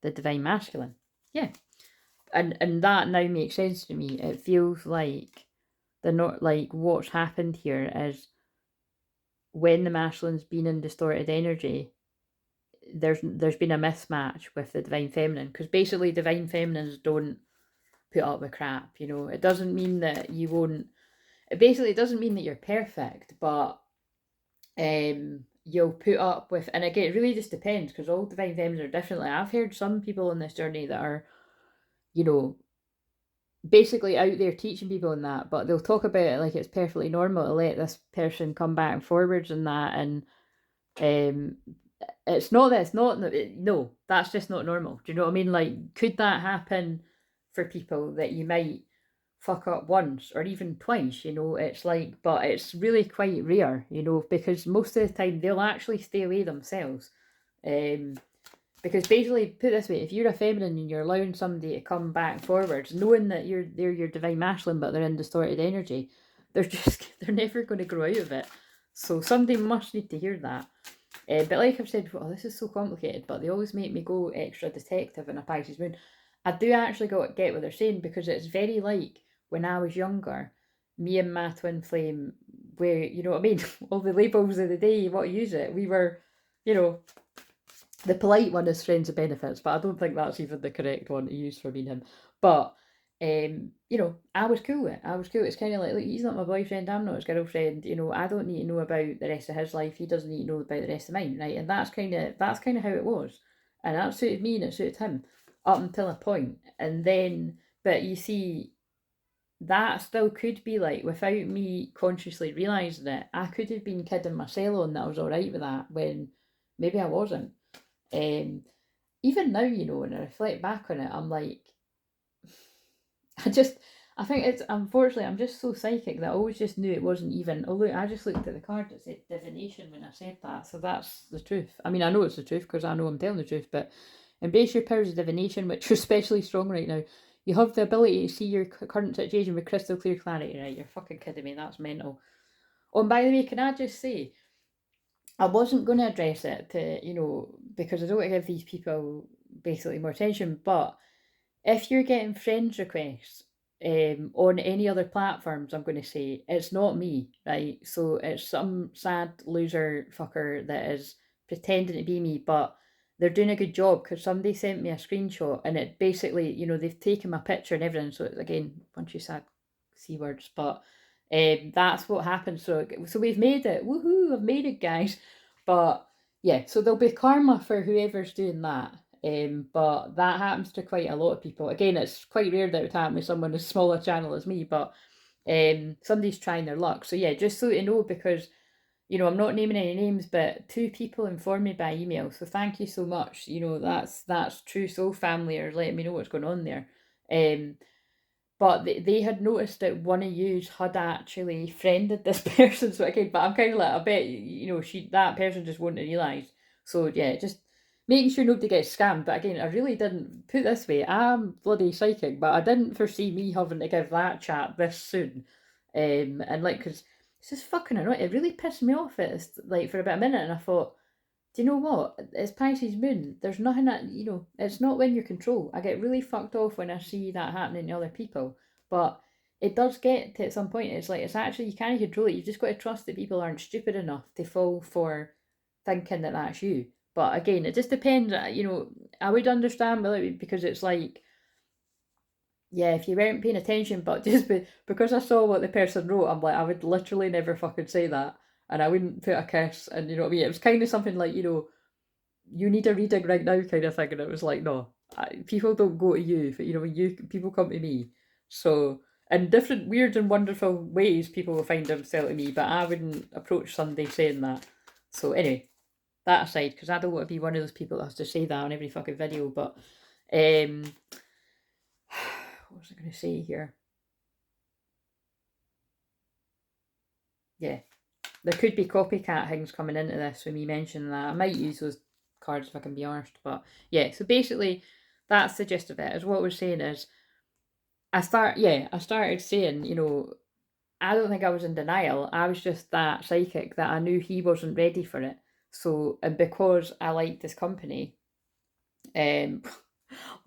the divine masculine. Yeah. And that now makes sense to me. It feels like they're not, like, what's happened here is when the masculine's been in distorted energy, there's been a mismatch with the divine feminine, because basically divine feminines don't put up with crap, you know. It doesn't mean that you won't, it doesn't mean that you're perfect, but you'll put up with, and again, it really just depends, because all divine feminines are different. I've heard some people on this journey that are, you know, basically out there teaching people in that, but they'll talk about it like it's perfectly normal to let this person come back and forwards and that, and it's not that it's not, no, that's just not normal. Do you know what I mean? Like, could that happen for people that you might fuck up once or even twice, you know? It's like, but it's really quite rare, you know, because most of the time they'll actually stay away themselves. Because basically, put it this way, if you're a feminine and you're allowing somebody to come back forwards, knowing that they're your divine masculine, but they're in distorted energy, they're never going to grow out of it. So somebody must need to hear that. But like I've said before, oh, this is so complicated, but they always make me go extra detective in a Pisces moon. I do actually get what they're saying, because it's very like when I was younger, me and my twin flame, where, you know what I mean, all the labels of the day, you want to use it. We were, you know, the polite one is friends of benefits, but I don't think that's even the correct one to use for me and him. But you know, I was cool with it. I was cool. It's kind of like, look, he's not my boyfriend, I'm not his girlfriend. You know, I don't need to know about the rest of his life. He doesn't need to know about the rest of mine, right? And that's kind of how it was, and that suited me and it suited him up until a point. And then, but you see, that still could be like, without me consciously realising it, I could have been kidding myself on that I was all right with that when maybe I wasn't. Even now, you know, when I reflect back on it, I'm like, I think it's, unfortunately, I'm just so psychic that I always just knew it wasn't even. Oh, look, I just looked at the card, it said divination when I said that, so that's the truth. I mean, I know it's the truth because I know I'm telling the truth, but embrace your powers of divination, which are especially strong right now. You have the ability to see your current situation with crystal clear clarity, right? You're fucking kidding me, that's mental. Oh, and by the way, can I just say, I wasn't going to address it to, you know, because I don't want to give these people basically more attention, but if you're getting friends requests on any other platforms, I'm going to say, it's not me, right? So it's some sad loser fucker that is pretending to be me, but they're doing a good job, because somebody sent me a screenshot and it basically, you know, they've taken my picture and everything. So it's, again, a bunch of sad C words, but that's what happened. So we've made it. Woohoo! I've made it, guys. But yeah, so there'll be karma for whoever's doing that. But that happens to quite a lot of people. Again, it's quite rare that it would happen with someone as small a channel as me, but somebody's trying their luck. So yeah, just so you know, because, you know, I'm not naming any names, but 2 people informed me by email. So thank you so much. You know, that's True Soul family are letting me know what's going on there. But they had noticed that one of you had actually friended this person. So again, but I'm kind of like, I bet, you know, that person just wouldn't have realised. So yeah, just making sure nobody gets scammed. But again, I really didn't, put it this way, I'm bloody psychic, but I didn't foresee me having to give that chat this soon. And like, because it's just fucking annoying. It really pissed me off. It's like for about a minute, and I thought, do you know what? It's Pisces moon. There's nothing that, you know, it's not in your control. I get really fucked off when I see that happening to other people. But it does get to at some point, it's like, it's actually, you can't control it. You've just got to trust that people aren't stupid enough to fall for thinking that that's you. But again, it just depends. You know, I would understand, because it's like, yeah, if you weren't paying attention, but just because I saw what the person wrote, I'm like, I would literally never fucking say that. And I wouldn't put a kiss, and you know what I mean? It was kind of something like, you know, you need a reading right now kind of thing. And it was like, no, people don't go to you, you know, people come to me. So in different weird and wonderful ways, people will find themselves to me, but I wouldn't approach somebody saying that. So anyway, that aside, because I don't want to be one of those people that has to say that on every fucking video, but what was I going to say here? Yeah, there could be copycat things coming into this when me mention that. I might use those cards if I can be arsed, but yeah, so basically that's the gist of it. Is what we're saying is I started saying, you know, I don't think I was in denial. I was just that psychic that I knew he wasn't ready for it. So, and because I liked his company, um,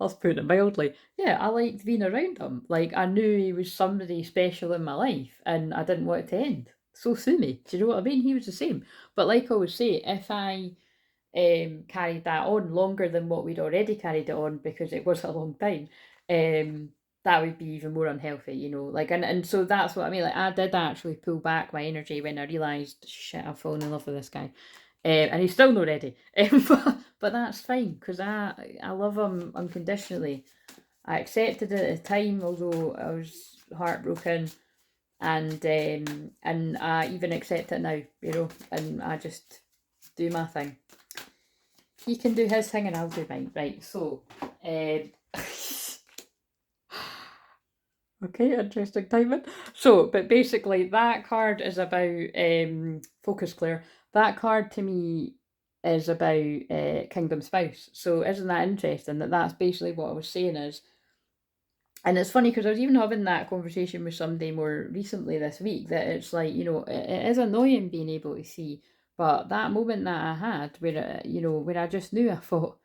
let's put it mildly, yeah, I liked being around him. Like, I knew he was somebody special in my life, and I didn't want it to end. So sue me. Do you know what I mean? He was the same. But like I always say, if I carried that on longer than what we'd already carried it on, because it was a long time, that would be even more unhealthy, you know. Like, and so that's what I mean. Like, I did actually pull back my energy when I realised, shit, I've fallen in love with this guy. And he's still not ready. But that's fine, because I love him unconditionally. I accepted it at the time, although I was heartbroken, and I even accept it now, you know, and I just do my thing. He can do his thing and I'll do mine. Right, so okay, interesting timing. So, but basically that card is about focus, Claire. That card to me is about Kingdom Spouse. So isn't that interesting that that's basically what I was saying is, and it's funny because I was even having that conversation with somebody more recently this week, that it's like, you know, it is annoying being able to see, but that moment that I had where, you know, where I just knew, I thought,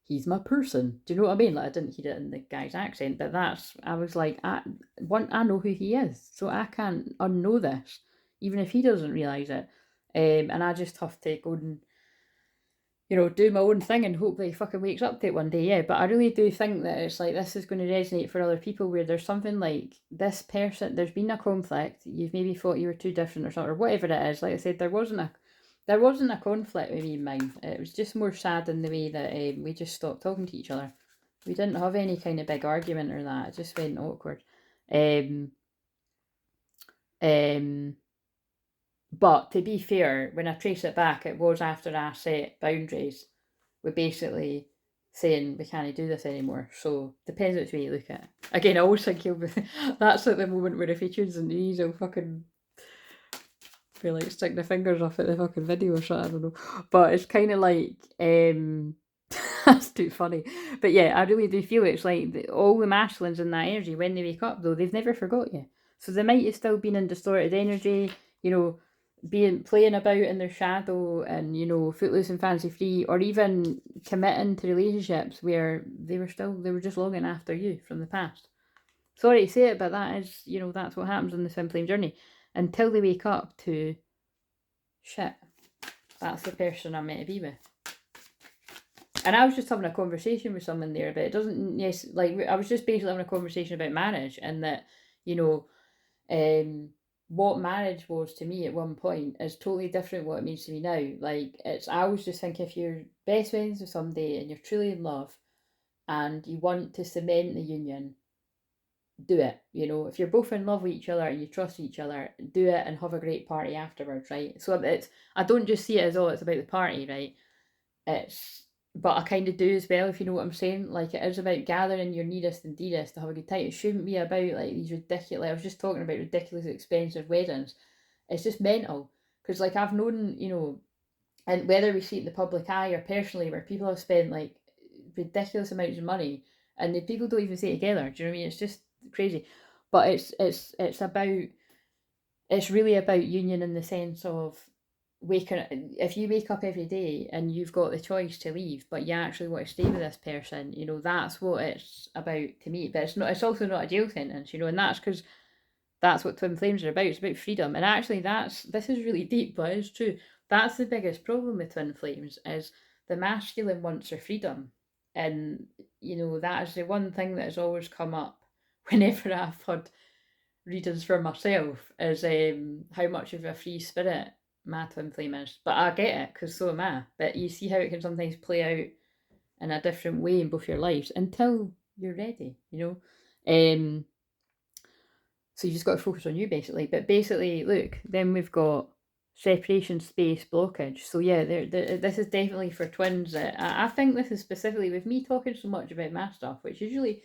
he's my person. Do you know what I mean? Like, I didn't hear it in the guy's accent, but I was like, I know who he is, so I can't unknow this, even if he doesn't realise it. And I just have to go and, you know, do my own thing and hope that he fucking wakes up to it one day, yeah. But I really do think that it's like, this is going to resonate for other people, where there's something like, this person, there's been a conflict, you've maybe thought you were too different or something, or whatever it is. Like I said, there wasn't a conflict with me and mine. It was just more sad in the way that we just stopped talking to each other. We didn't have any kind of big argument or that. It just went awkward. But to be fair, when I trace it back, it was after I set boundaries. We're basically saying we can't do this anymore. So depends which way you look at it. Again, I always think he'll be, that's at the moment where if he tunes in the knees, he'll fucking feel like stick the fingers off at the fucking video or something, I don't know. But it's kind of like, that's too funny. But yeah, I really do feel it's like all the masculines in that energy, when they wake up though, they've never forgot you. So they might have still been in distorted energy, you know, playing about in their shadow and, you know, footloose and fancy free, or even committing to relationships where they were just longing after you from the past. Sorry to say it, but that is, you know, that's what happens on the twin flame journey, until they wake up to, shit, that's the person I'm meant to be with. And I was just having a conversation with someone there, but it doesn't, yes, like, I was just basically having a conversation about marriage, and that, you know, what marriage was to me at one point is totally different what it means to me now. Like, I always just think, if you're best friends with somebody and you're truly in love and you want to cement the union, do it. You know, if you're both in love with each other and you trust each other, do it and have a great party afterwards, right? So I don't just see it as, oh, it's about the party, right? But I kind of do as well, if you know what I'm saying. Like, it is about gathering your nearest and dearest to have a good time. It shouldn't be about like these ridiculous, like, I was just talking about ridiculous expensive weddings. It's just mental. Because, like, I've known, you know, and whether we see it in the public eye or personally, where people have spent like ridiculous amounts of money and the people don't even stay together. Do you know what I mean? It's just crazy. But it's really about union, in the sense of, if you wake up every day and you've got the choice to leave, but you actually want to stay with this person, you know, that's what it's about to me. But it's also not a jail sentence, you know, and that's because that's what twin flames are about. It's about freedom. And actually, this is really deep, but it's true. That's the biggest problem with twin flames, is the masculine wants their freedom. And, you know, that is the one thing that has always come up whenever I've had readings for myself, is how much of a free spirit my twin flame is. But I get it, because so am I. But you see how it can sometimes play out in a different way in both your lives until you're ready, you know. So you just got to focus on you, basically. But basically, look, then we've got separation, space, blockage. So yeah, this is definitely for twins. I think this is specifically with me talking so much about math stuff, which usually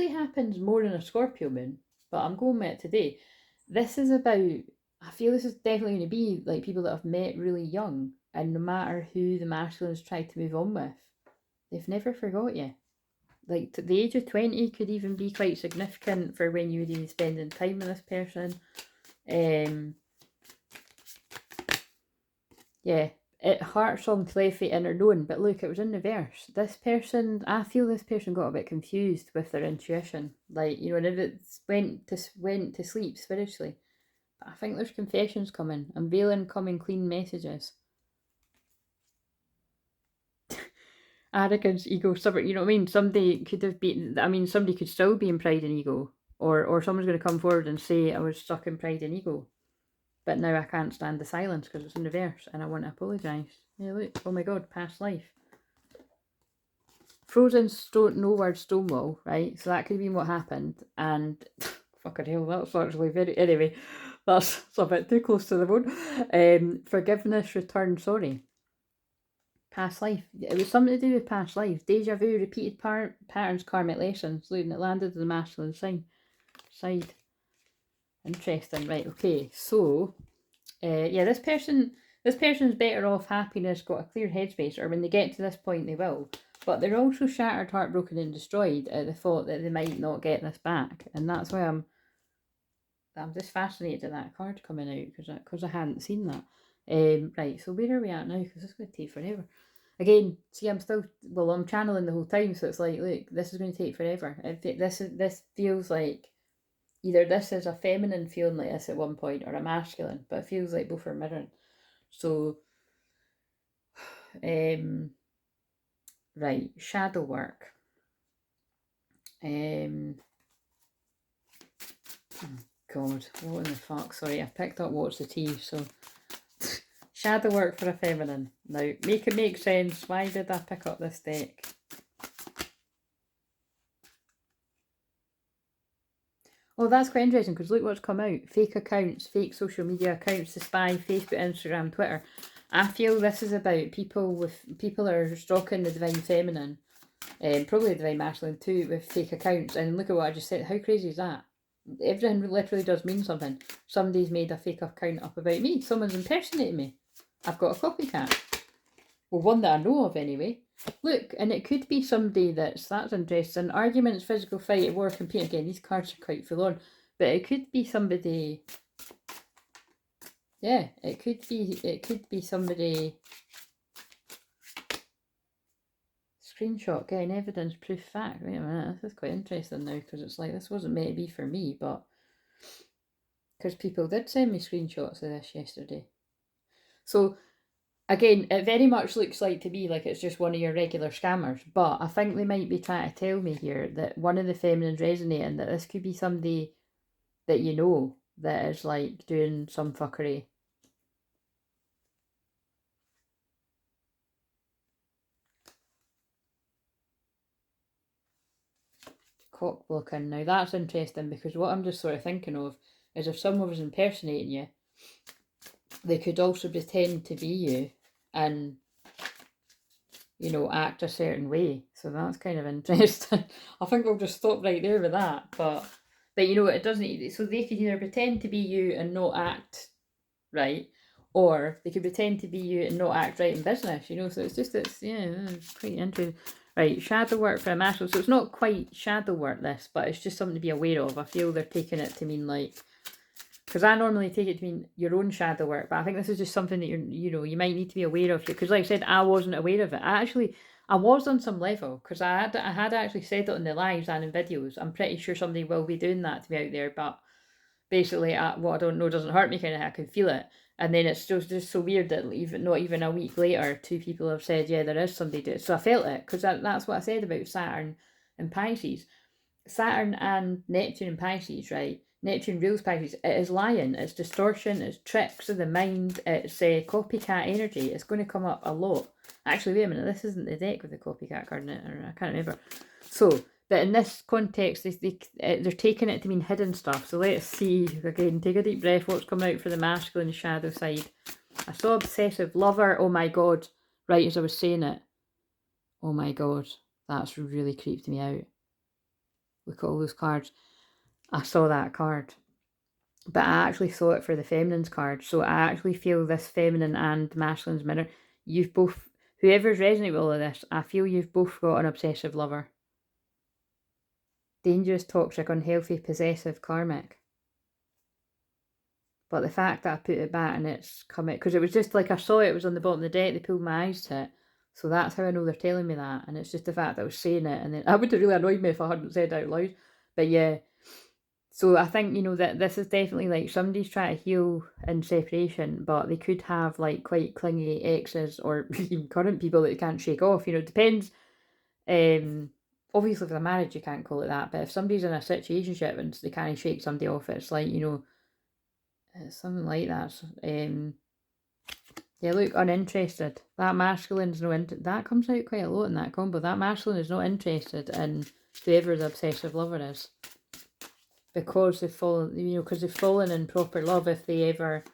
happens more in a Scorpio moon, but I'm going with it today. This is about, I feel this is definitely going to be like people that have met really young, and no matter who the masculines try to move on with, they've never forgot you. Like the age of 20 could even be quite significant for when you would be spending time with this person. Yeah, it heart song telepathy inner knowing, but look, it was in reverse. This person, I feel this person got a bit confused with their intuition, like, you know, and it went to sleep spiritually. But I think there's confessions coming, unveiling coming clean messages. Arrogance, ego, stubborn. You know what I mean? Somebody could have been. I mean, somebody could still be in pride and ego, or someone's going to come forward and say, "I was stuck in pride and ego, but now I can't stand the silence because it's in reverse, and I want to apologise." Yeah, look. Oh my God, past life. Frozen stone, no word Stonewall, right? So that could be what happened, and fucking hell, that's actually very. Anyway, that's a bit too close to the bone. Forgiveness, return, sorry. Past life. It was something to do with past life. Deja vu, repeated patterns, karmic lessons. Look, and it landed to the masculine side. Interesting. Right. Okay. So, yeah, this person's better off. Happiness, got a clear headspace, or when they get to this point, they will. But they're also shattered, heartbroken, and destroyed at the thought that they might not get this back, and that's why I'm just fascinated at that card coming out because I hadn't seen that. Right, so where are we at now? Because this is going to take forever. Again, see, I'm channeling the whole time, so it's like, look, this is going to take forever. This feels like either this is a feminine feeling like this at one point or a masculine, but it feels like both are mirroring. So, right, shadow work. Oh God, what in the fuck? Sorry, I picked up Watch the Tea, so shadow work for a feminine. Now, make it make sense. Why did I pick up this deck? Oh, that's quite interesting because look what's come out. Fake accounts, fake social media accounts to spy, Facebook, Instagram, Twitter. I feel this is about people that are stalking the divine feminine, probably the divine masculine too, with fake accounts. And look at what I just said. How crazy is that? Everything literally does mean something. Somebody's made a fake account up about me. Someone's impersonating me. I've got a copycat. Well, one that I know of anyway. Look, and it could be somebody that's interesting. Arguments, physical fight, war, compete. Again, these cards are quite full on. But it could be somebody. Yeah, it could be somebody. Screenshot, getting evidence, proof, fact. Wait a minute, this is quite interesting now because it's like this wasn't meant to be for me, but because people did send me screenshots of this yesterday. So again, it very much looks like to me like it's just one of your regular scammers, but I think they might be trying to tell me here that one of the feminines resonating, that this could be somebody that you know that is like doing some fuckery. Cock blocking. Now that's interesting because what I'm just sort of thinking of is if someone was impersonating you, they could also pretend to be you and, you know, act a certain way. So that's kind of interesting. I think we'll just stop right there with that. But you know, it doesn't. So they could either pretend to be you and not act right, or they could pretend to be you and not act right in business. You know, so it's quite interesting. Right, shadow work for a masculine. So it's not quite shadow work this, but it's just something to be aware of. I feel they're taking it to mean like, because I normally take it to mean your own shadow work, but I think this is just something that you might need to be aware of. Because like I said, I wasn't aware of it. I was on some level because I had actually said it on the lives and in videos. I'm pretty sure somebody will be doing that to me out there, but basically, what I don't know doesn't hurt me kind of. I can feel it, and then it's just so weird that not even a week later, 2 people have said, yeah, there is somebody doing it. So I felt it because that's what I said about Saturn and Pisces. Saturn and Neptune and Pisces, right? Neptune rules Pisces. It is lying, it's distortion, it's tricks of the mind, it's copycat energy. It's going to come up a lot. Actually, wait a minute, this isn't the deck with the copycat card in it, or I can't remember. So, But in this context, they're taking it to mean hidden stuff. So let's see, again, take a deep breath, what's coming out for the masculine shadow side. I saw obsessive lover, oh my god, right as I was saying it. Oh my god, that's really creeped me out. Look at all those cards. I saw that card. But I actually saw it for the feminine's card. So I actually feel this feminine and masculine's mirror. You've both, whoever's resonating with all of this, I feel you've both got an obsessive lover. Dangerous, toxic, unhealthy, possessive, karmic. But the fact that I put it back and it's come out, because it was just like I saw it was on the bottom of the deck, they pulled my eyes to it. So that's how I know they're telling me that. And it's just the fact that I was saying it. And then I would have really annoyed me if I hadn't said it out loud. But yeah. So I think, you know, that this is definitely like somebody's trying to heal in separation, but they could have like quite clingy exes or even current people that they can't shake off. You know, it depends. Obviously, for a marriage, you can't call it that. But if somebody's in a situationship and they can't shake somebody off, it's like, you know, it's something like that. Yeah, look, uninterested. That masculine's no that comes out quite a lot in that combo. That masculine is not interested in whoever the obsessive lover is. Because they've fallen, you know, because they've fallen in proper love. If they ever,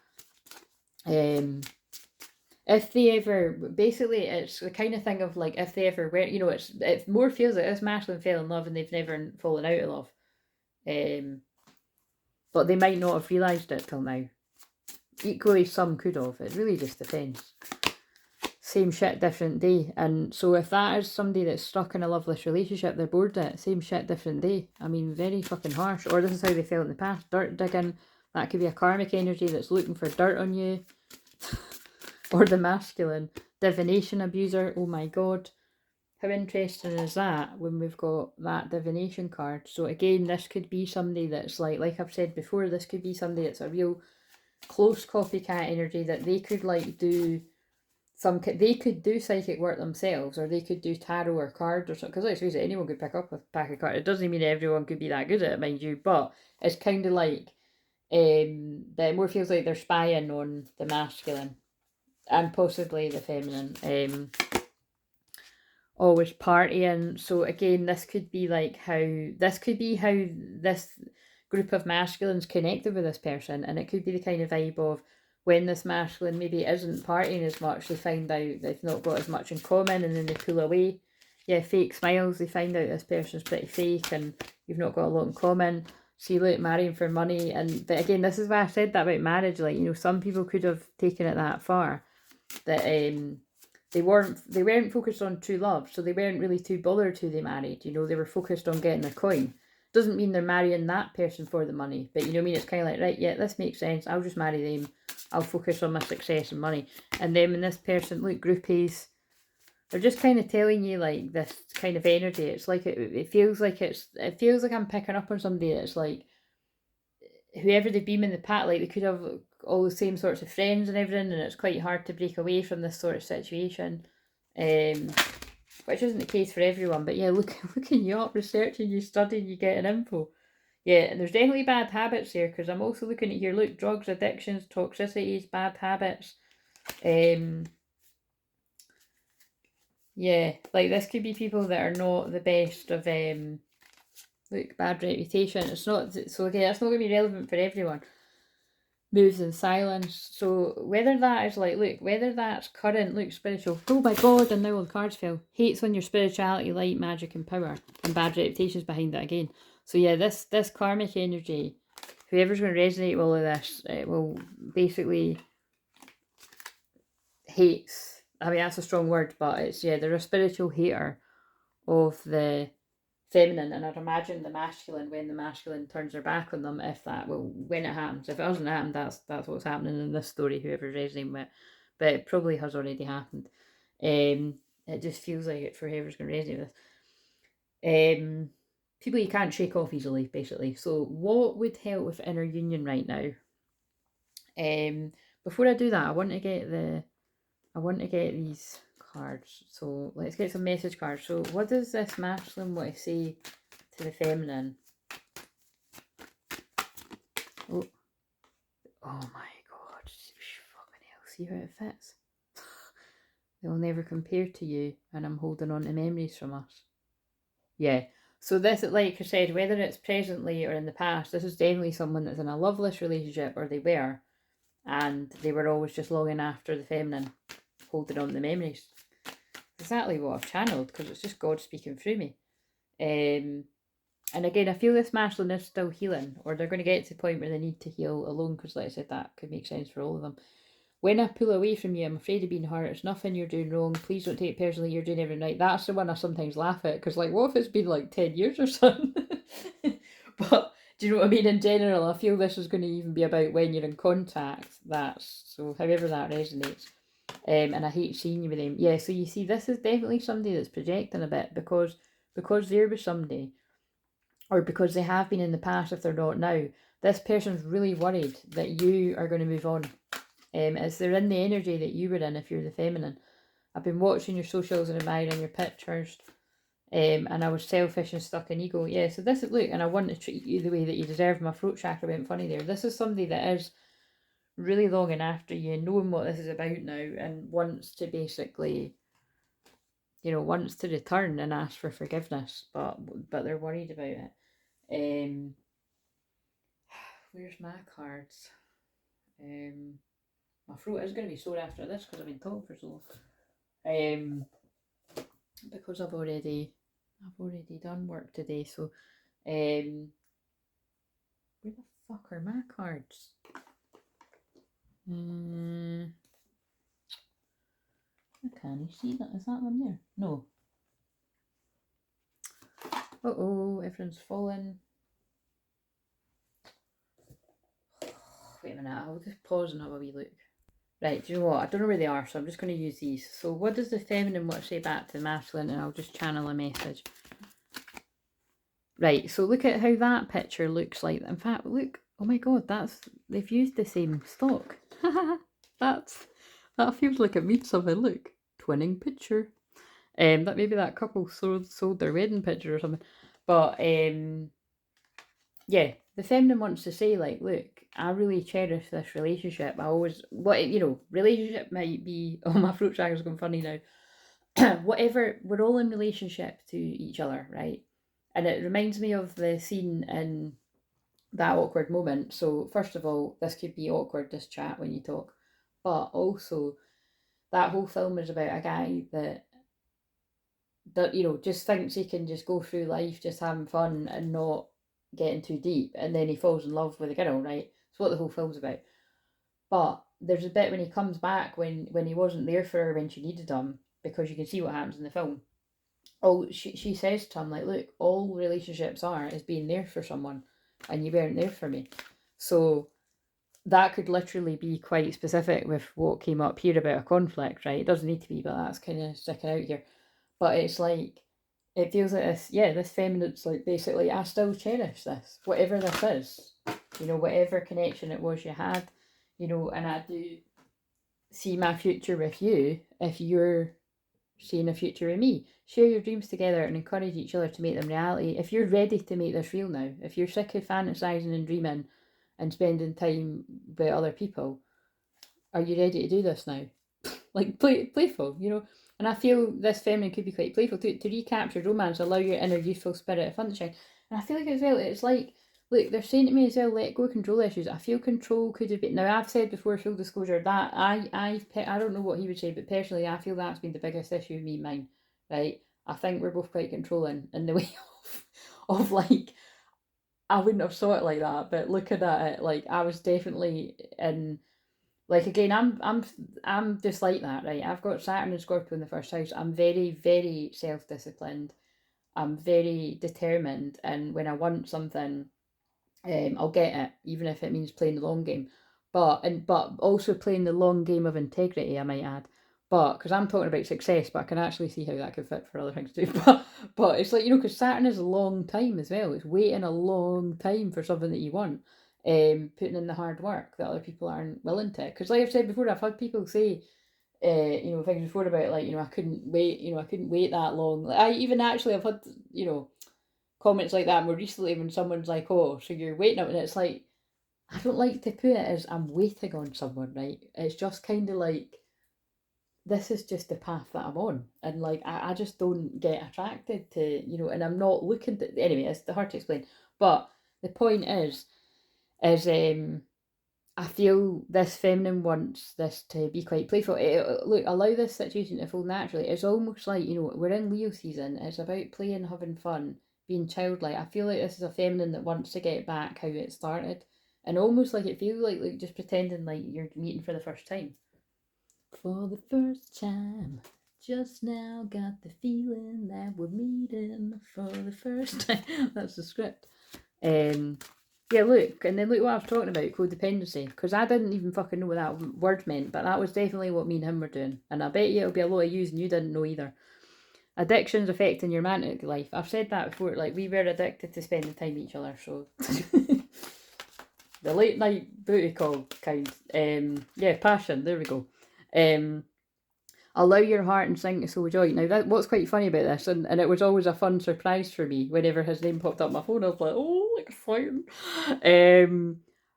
basically, it's the kind of thing of like if they ever were, you know, it more feels like this masculine fell in love and they've never fallen out of love, but they might not have realised it till now. Equally, some could have. It really just depends. Same shit, different day. And so if that is somebody that's stuck in a loveless relationship, they're bored of it. Same shit, different day. I mean, very fucking harsh. Or this is how they felt in the past. Dirt digging. That could be a karmic energy that's looking for dirt on you. Or the masculine. Divination abuser. Oh my god. How interesting is that when we've got that divination card? So again, this could be somebody that's like I've said before, this could be somebody that's a real close copycat energy that they could like do they could do psychic work themselves, or they could do tarot or cards or something. Because let's face it, anyone could pick up a pack of cards. It doesn't mean everyone could be that good at it, mind you. But it's kind of like that more feels like they're spying on the masculine and possibly the feminine. Always partying. So again, this could be how this group of masculines connected with this person, and it could be the kind of vibe of when this masculine maybe isn't partying as much, they find out they've not got as much in common and then they pull away. Yeah, fake smiles, they find out this person's pretty fake and you've not got a lot in common. See, look, marrying for money. But again, this is why I said that about marriage. Like, you know, some people could have taken it that far that they weren't focused on true love, so they weren't really too bothered who they married. You know, they were focused on getting a coin. Doesn't mean they're marrying that person for the money, but you know what I mean? It's kind of like, right, yeah, this makes sense. I'll just marry them. I'll focus on my success and money. And then when this person, look, groupies, they're just kind of telling you like this kind of energy. It's like it feels like I'm picking up on somebody that's like whoever they've been in the past, like they could have all the same sorts of friends and everything, and it's quite hard to break away from this sort of situation. Which isn't the case for everyone, but yeah, looking you up, researching you, studying you, getting info. Yeah, and there's definitely bad habits here, because I'm also looking at here, look, drugs, addictions, toxicities, bad habits. Yeah, like this could be people that are not the best of, look, bad reputation. It's not, so again, that's not going to be relevant for everyone. Moves in silence. So whether that is like, look, whether that's current, look, spiritual, oh my god, and now all the cards fell. Hates on your spirituality, light, magic, and power, and bad reputations behind it again. So yeah, this karmic energy, whoever's going to resonate with all of this, it will basically hates. I mean, that's a strong word, but it's, yeah, they're a spiritual hater of the feminine, and I'd imagine the masculine, when the masculine turns their back on them, when it happens. If it hasn't happened, that's what's happening in this story, whoever's resonating with it. But it probably has already happened. It just feels like it for whoever's going to resonate with this. People you can't shake off easily, basically. So what would help with inner union right now? Before I do that, I want to get these cards. So let's get some message cards. So what does this masculine want to say to the feminine? Oh my god, fucking hell, see how it fits. They'll never compare to you, and I'm holding on to memories from us. Yeah, So this, like I said, whether it's presently or in the past, this is definitely someone that's in a loveless relationship, or they were, and they were always just longing after the feminine, holding on to the memories. Exactly what I've channeled, because it's just God speaking through me. And again, I feel this masculine is still healing, or they're going to get to the point where they need to heal alone, because like I said, that could make sense for all of them. When I pull away from you, I'm afraid of being hurt. It's nothing you're doing wrong. Please don't take it personally. You're doing every night. That's the one I sometimes laugh at, because like, what if it's been like 10 years or something? But do you know what I mean? In general, I feel this is going to even be about when you're in contact. That's so, however that resonates. And I hate seeing you with them. Yeah, so you see, this is definitely somebody that's projecting a bit, because they're with somebody, or because they have been in the past, if they're not now. This person's really worried that you are going to move on. As they're in the energy that you were in, if you're the feminine. I've been watching your socials and admiring your pictures, and I was selfish and stuck in ego. Yeah, so this is, look, and I want to treat you the way that you deserve. My throat chakra went funny there. This is somebody that is really longing after you, knowing what this is about now, and wants to basically, wants to return and ask for forgiveness, but they're worried about it. Where's my cards? My throat is going to be sore after this, because I've been talking for so long. Because I've already done work today. So, where the fuck are my cards? I can't see that. Is that one there? No. Everyone's fallen. Wait a minute, I'll just pause and have a wee look. Right, do you know what? I don't know where they are, so I'm just going to use these. So what does the feminine want to say back to the masculine? And I'll just channel a message. Right, so look at how that picture looks like. In fact, look, oh my god, they've used the same stock. That feels like it means something. Look, twinning picture. That maybe that couple sold their wedding picture or something. But yeah, the feminine wants to say, like, look, I really cherish this relationship. I always, relationship might be, oh, my throat chakra's going funny now. Whatever, we're all in relationship to each other, right? And it reminds me of the scene in That Awkward Moment. So first of all, this could be awkward, this chat when you talk. But also, that whole film is about a guy that just thinks he can just go through life just having fun and not getting too deep, and then he falls in love with a girl, right? That's what the whole film's about. But there's a bit when he comes back when he wasn't there for her when she needed him, because you can see what happens in the film. Oh, she says to him, like, look, all relationships are is being there for someone, and you weren't there for me. So that could literally be quite specific with what came up here about a conflict, right? It doesn't need to be, but that's kind of sticking out here. But it's like, it feels like this feminine's like, basically, I still cherish this, whatever this is, whatever connection it was you had, and I do see my future with you if you're seeing a future with me. Share your dreams together and encourage each other to make them reality. If you're ready to make this real now, if you're sick of fantasizing and dreaming and spending time with other people, are you ready to do this now? Like, playful, And I feel this feminine could be quite playful to recapture romance, allow your inner youthful spirit of fun to shine. And I feel like as well, it's like, look, they're saying to me as well, let go of control issues. I feel control could have been. Now, I've said before, full disclosure, that I don't know what he would say, but personally, I feel that's been the biggest issue with me and mine, right? I think we're both quite controlling in the way of like, I wouldn't have saw it like that, but looking at it, like, I was definitely in. Like, again, I'm just like that, right? I've got Saturn and Scorpio in the first house. I'm very, very self-disciplined. I'm very determined, and when I want something, I'll get it, even if it means playing the long game. But also playing the long game of integrity, I might add. But because I'm talking about success, but I can actually see how that could fit for other things too. But it's like, because Saturn is a long time as well. It's waiting a long time for something that you want. Putting in the hard work that other people aren't willing to. Because like I've said before, I've had people say, things before about, like, I couldn't wait that long. Like, I've had, comments like that more recently when someone's like, oh, so you're waiting up, and it's like, I don't like to put it as I'm waiting on someone, right? It's just kind of like, this is just the path that I'm on. And like, I just don't get attracted to, you know, and I'm not looking to, anyway, it's hard to explain. But the point is I feel this feminine wants this to be quite playful. Look, allow this situation to fold naturally. It's almost like, you know, we're in Leo season. It's about playing, having fun, being childlike. I feel like this is a feminine that wants to get back how it started. And almost like it feels like just pretending like you're meeting for the first time. For the first time, just now got the feeling that we're meeting for the first time. That's the script. Yeah, look, and then look what I was talking about, codependency, because I didn't even fucking know what that word meant, but that was definitely what me and him were doing, and I bet you it'll be a lot of use and you didn't know either. Addictions affecting your romantic life. I've said that before, like, we were addicted to spending time with each other, so... The late night booty call kind. Yeah, passion, there we go. Allow your heart and sing to soul joy. Now, what's quite funny about this, and it was always a fun surprise for me whenever his name popped up on my phone. I was like, oh, exciting.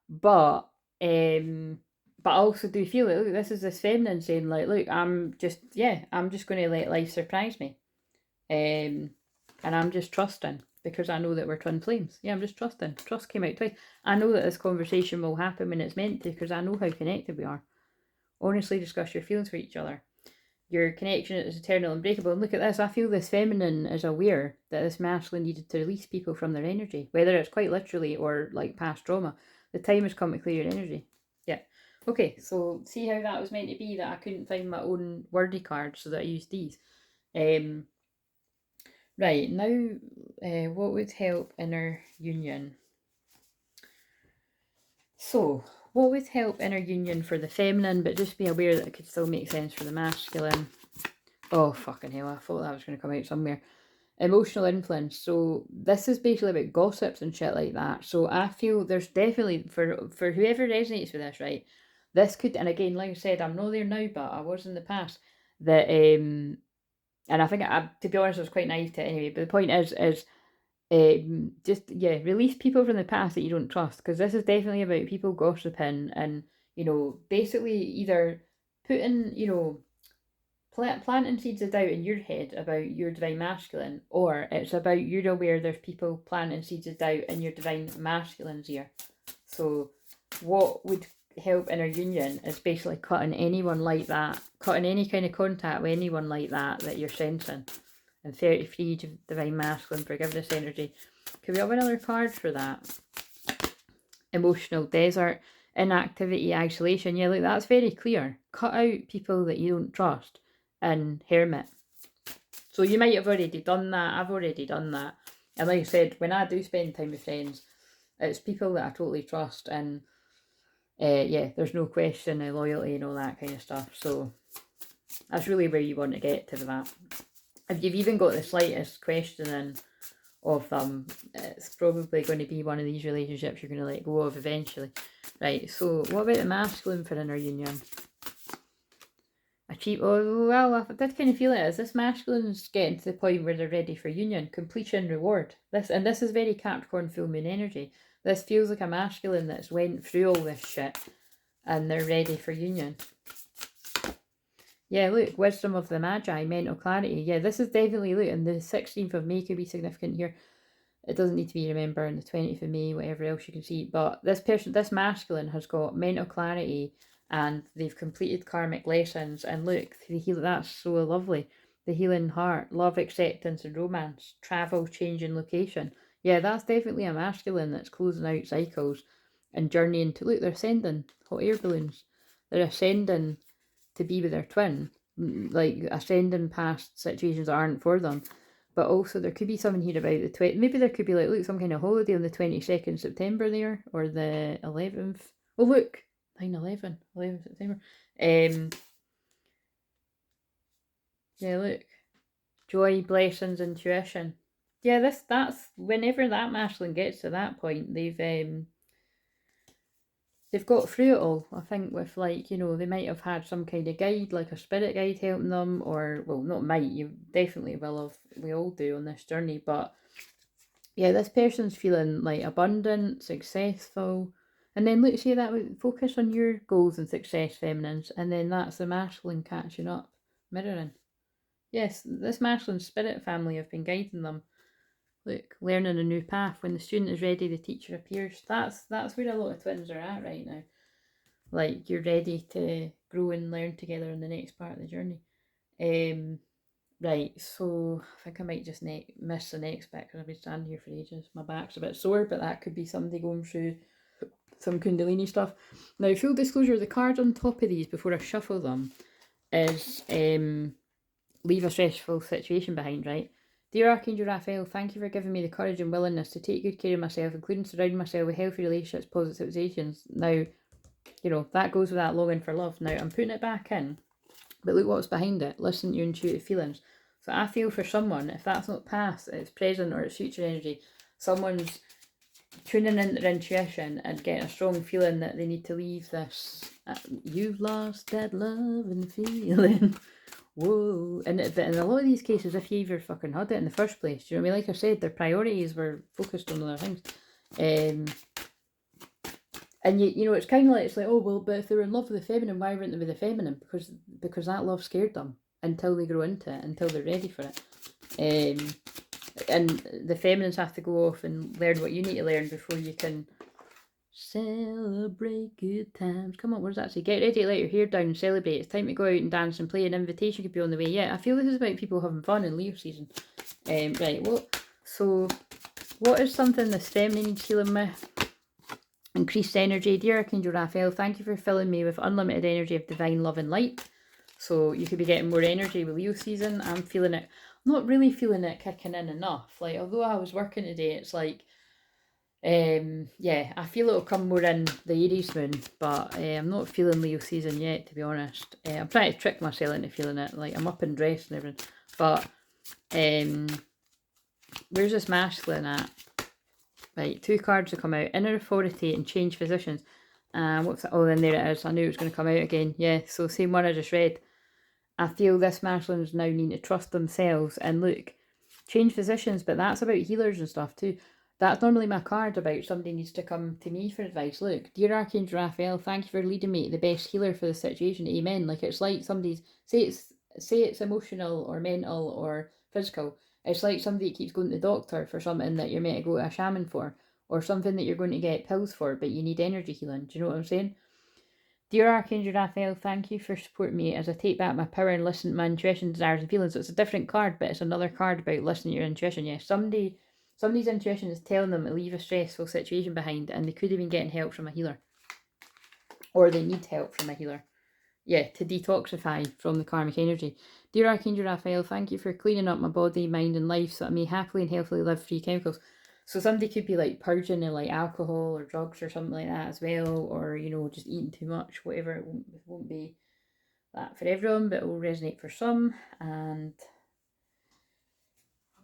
But I also do feel it. Look, this is this feminine saying, like, look, I'm just going to let life surprise me. And I'm just trusting because I know that we're twin flames. Yeah, I'm just trusting. Trust came out twice. I know that this conversation will happen when it's meant to because I know how connected we are. Honestly discuss your feelings for each other. Your connection is eternal and unbreakable. And look at this. I feel this feminine is aware that this masculine needed to release people from their energy, whether it's quite literally or like past trauma. The time has come to clear your energy. Yeah. Okay, so see how that was meant to be that I couldn't find my own wordy cards, so that I used these. Right, now what would help inner union? So, what would help inner union for the feminine, but just be aware that it could still make sense for the masculine? Oh, fucking hell, I thought that was going to come out somewhere. Emotional influence. So, this is basically about gossips and shit like that. So, I feel there's definitely, for whoever resonates with this, right, this could, and again, like I said, I'm not there now, but I was in the past, that, and I think, to be honest, I was quite naive to it anyway, but the point is just release people from the past that you don't trust, because this is definitely about people gossiping and, you know, basically either putting, you know, planting seeds of doubt in your head about your divine masculine, or it's about you're aware there's people planting seeds of doubt in your divine masculine's ear. So what would help inner union is basically cutting anyone like that, cutting any kind of contact with anyone like that you're sensing. And 33 divine masculine forgiveness energy. Could we have another card for that? Emotional desert, inactivity, isolation. Yeah, look, that's very clear. Cut out people that you don't trust and hermit. So you might have already done that. I've already done that. And like I said, when I do spend time with friends, it's people that I totally trust, and there's no question of loyalty and all that kind of stuff. So that's really where you want to get to that. If you've even got the slightest questioning of them, it's probably going to be one of these relationships you're going to let go of eventually. Right, so what about the masculine for inner union? I did kind of feel it as this masculine is getting to the point where they're ready for union, completion, reward. This is very Capricorn full moon energy. This feels like a masculine that's went through all this shit and they're ready for union. Yeah, look, wisdom of the Magi, mental clarity. Yeah, this is definitely, look, and the 16th of May could be significant here. It doesn't need to be, remember, on the 20th of May, whatever else you can see. But this masculine has got mental clarity and they've completed karmic lessons. And look, that's so lovely. The healing heart, love, acceptance and romance, travel, change in location. Yeah, that's definitely a masculine that's closing out cycles and journeying to, look, they're ascending, hot air balloons. They're ascending to be with their twin, like ascending past situations that aren't for them. But also there could be something here about the maybe there could be like, look, some kind of holiday on the 22nd September there, or the 11th. Oh look, 9/11, 11th September. Yeah, look, joy, blessings, intuition. Yeah, that's whenever that masculine gets to that point, they've got through it all. I think with, like, you know, they might have had some kind of guide, like a spirit guide helping them, or, well, not might, you definitely will have, we all do on this journey, but yeah, this person's feeling like abundant, successful, and then look, see that, focus on your goals and success, feminines, and then that's the masculine catching up. mirroring. Yes, this masculine spirit family have been guiding them. Look, learning a new path. When the student is ready, the teacher appears. That's where a lot of twins are at right now. Like, you're ready to grow and learn together in the next part of the journey. Right, so I think I might just miss the next bit because I've been standing here for ages. My back's a bit sore, but that could be somebody going through some Kundalini stuff. Now, full disclosure, the card on top of these before I shuffle them is leave a stressful situation behind, right? Dear Archangel Raphael, thank you for giving me the courage and willingness to take good care of myself, including surrounding myself with healthy relationships, positive situations. Now, you know, that goes with that longing for love. Now, I'm putting it back in, but look what's behind it. Listen to your intuitive feelings. So I feel for someone, if that's not past, it's present or it's future energy, someone's tuning into their intuition and getting a strong feeling that they need to leave this. You've lost that love and feeling. Whoa. But in a lot of these cases, if you ever fucking had it in the first place, do you know what I mean? Like I said, their priorities were focused on other things. And you know, it's kind of like, it's like, oh, well, but if they were in love with the feminine, why weren't they with the feminine? Because that love scared them until they grow into it, until they're ready for it. And the feminines have to go off and learn what you need to learn before you can celebrate good times. Come on, what does that say? Get ready to let your hair down and celebrate. It's time to go out and dance and play. An invitation could be on the way. Yeah, I feel this is about people having fun in Leo season. Right, well, so what is something this feminine needs healing with? Increased energy. Dear Archangel Raphael, thank you for filling me with unlimited energy of divine love and light. So you could be getting more energy with Leo season. I'm feeling it. I'm not really feeling it kicking in enough. Like, although I was working today, it's like, yeah, I feel it'll come more in the Aries moon, but I'm not feeling Leo season yet, to be honest. I'm trying to trick myself into feeling it. Like, I'm up and dressed and everything. But where's this masculine at? Right, 2 cards have come out. Inner authority and change positions. What's that? Oh, then there it is. I knew it was going to come out again. Yeah, so same one I just read. I feel this masculines now need to trust themselves and look, change positions, but that's about healers and stuff too. That's normally my card about somebody needs to come to me for advice. Look, dear Archangel Raphael, thank you for leading me to the best healer for the situation. Amen. Like, it's like somebody's, say it's emotional or mental or physical. It's like somebody keeps going to the doctor for something that you're meant to go to a shaman for, or something that you're going to get pills for, but you need energy healing. Do you know what I'm saying? Dear Archangel Raphael, thank you for supporting me as I take back my power and listen to my intuition, desires, and feelings. So it's a different card, but it's another card about listening to your intuition. Yeah, somebody's intuition is telling them to leave a stressful situation behind, and they could have been getting help from a healer, or they need help from a healer. Yeah, to detoxify from the karmic energy. Dear Archangel Raphael, thank you for cleaning up my body, mind, and life so I may happily and healthily live free chemicals. So somebody could be like purging in like alcohol or drugs or something like that as well, or, you know, just eating too much, whatever. It won't be that for everyone, but it will resonate for some. And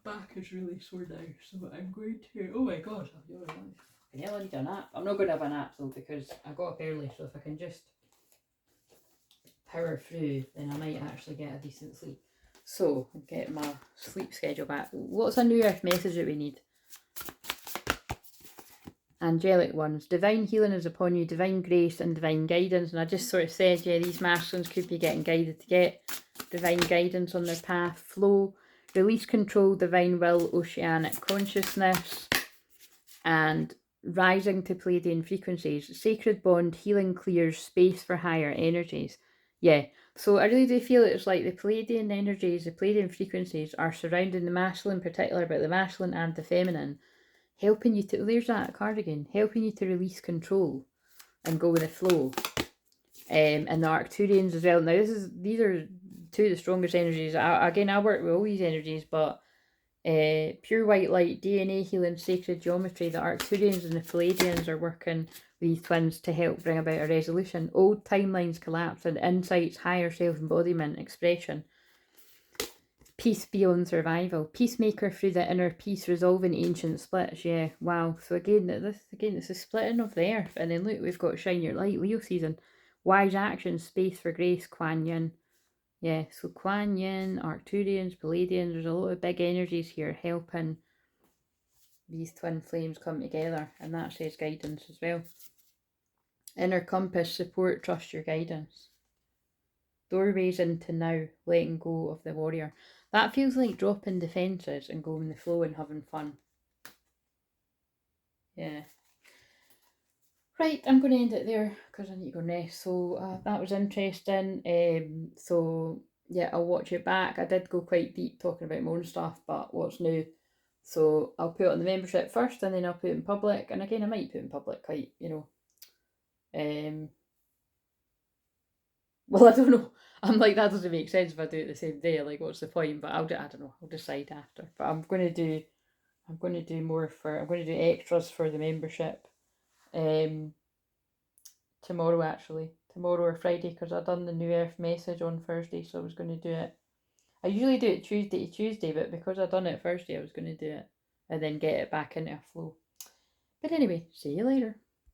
my back is really sore now, so I'm going to, oh my god, I need a nap. I'm not going to have a nap though, because I got up early, so if I can just power through, then I might actually get a decent sleep. So, get my sleep schedule back. What's a New Earth message that we need? Angelic ones. Divine healing is upon you, divine grace and divine guidance. And I just sort of said, yeah, these masculines could be getting guided to get divine guidance on their path. Flow, release control, divine will, oceanic consciousness, and rising to Pleiadian frequencies. Sacred bond, healing clears space for higher energies. Yeah, so I really do feel it's like the Pleiadian energies, the Pleiadian frequencies are surrounding the masculine in particular, but the masculine and the feminine, helping you to, there's that card again, helping you to release control and go with the flow. And the Arcturians as well. Now these are 2 of the strongest energies. I work with all these energies, but pure white light, DNA healing, sacred geometry, the Arcturians and the Pleiadians are working with these twins to help bring about a resolution. Old timelines collapse and insights, higher self-embodiment, expression. Peace beyond survival. Peacemaker through the inner peace, resolving ancient splits. Yeah, wow. So again, it's a splitting of the earth. And then look, we've got Shine Your Light, Leo season. Wise action, space for grace, Kuan Yin. Yeah, so Kuan Yin, Arcturians, Pleiadians, there's a lot of big energies here helping these twin flames come together. And that says guidance as well. Inner compass, support, trust your guidance. Doorways into now, letting go of the warrior. That feels like dropping defences and going with the flow and having fun. Yeah. Right, I'm going to end it there because I need to go rest. So that was interesting. So yeah, I'll watch it back. I did go quite deep talking about my own stuff, but what's new? So I'll put it on the membership first, and then I'll put it in public. And again, I might put it in public quite, well, I don't know. I'm like, that doesn't make sense if I do it the same day. Like, what's the point? But I don't know. I'll decide after. But I'm going to do more for. I'm going to do extras for the membership. Tomorrow actually, tomorrow or Friday, because I done the New Earth message on Thursday, so I was going to do it. I usually do it Tuesday to Tuesday, but because I done it Thursday, I was going to do it and then get it back into a flow. But anyway, see you later.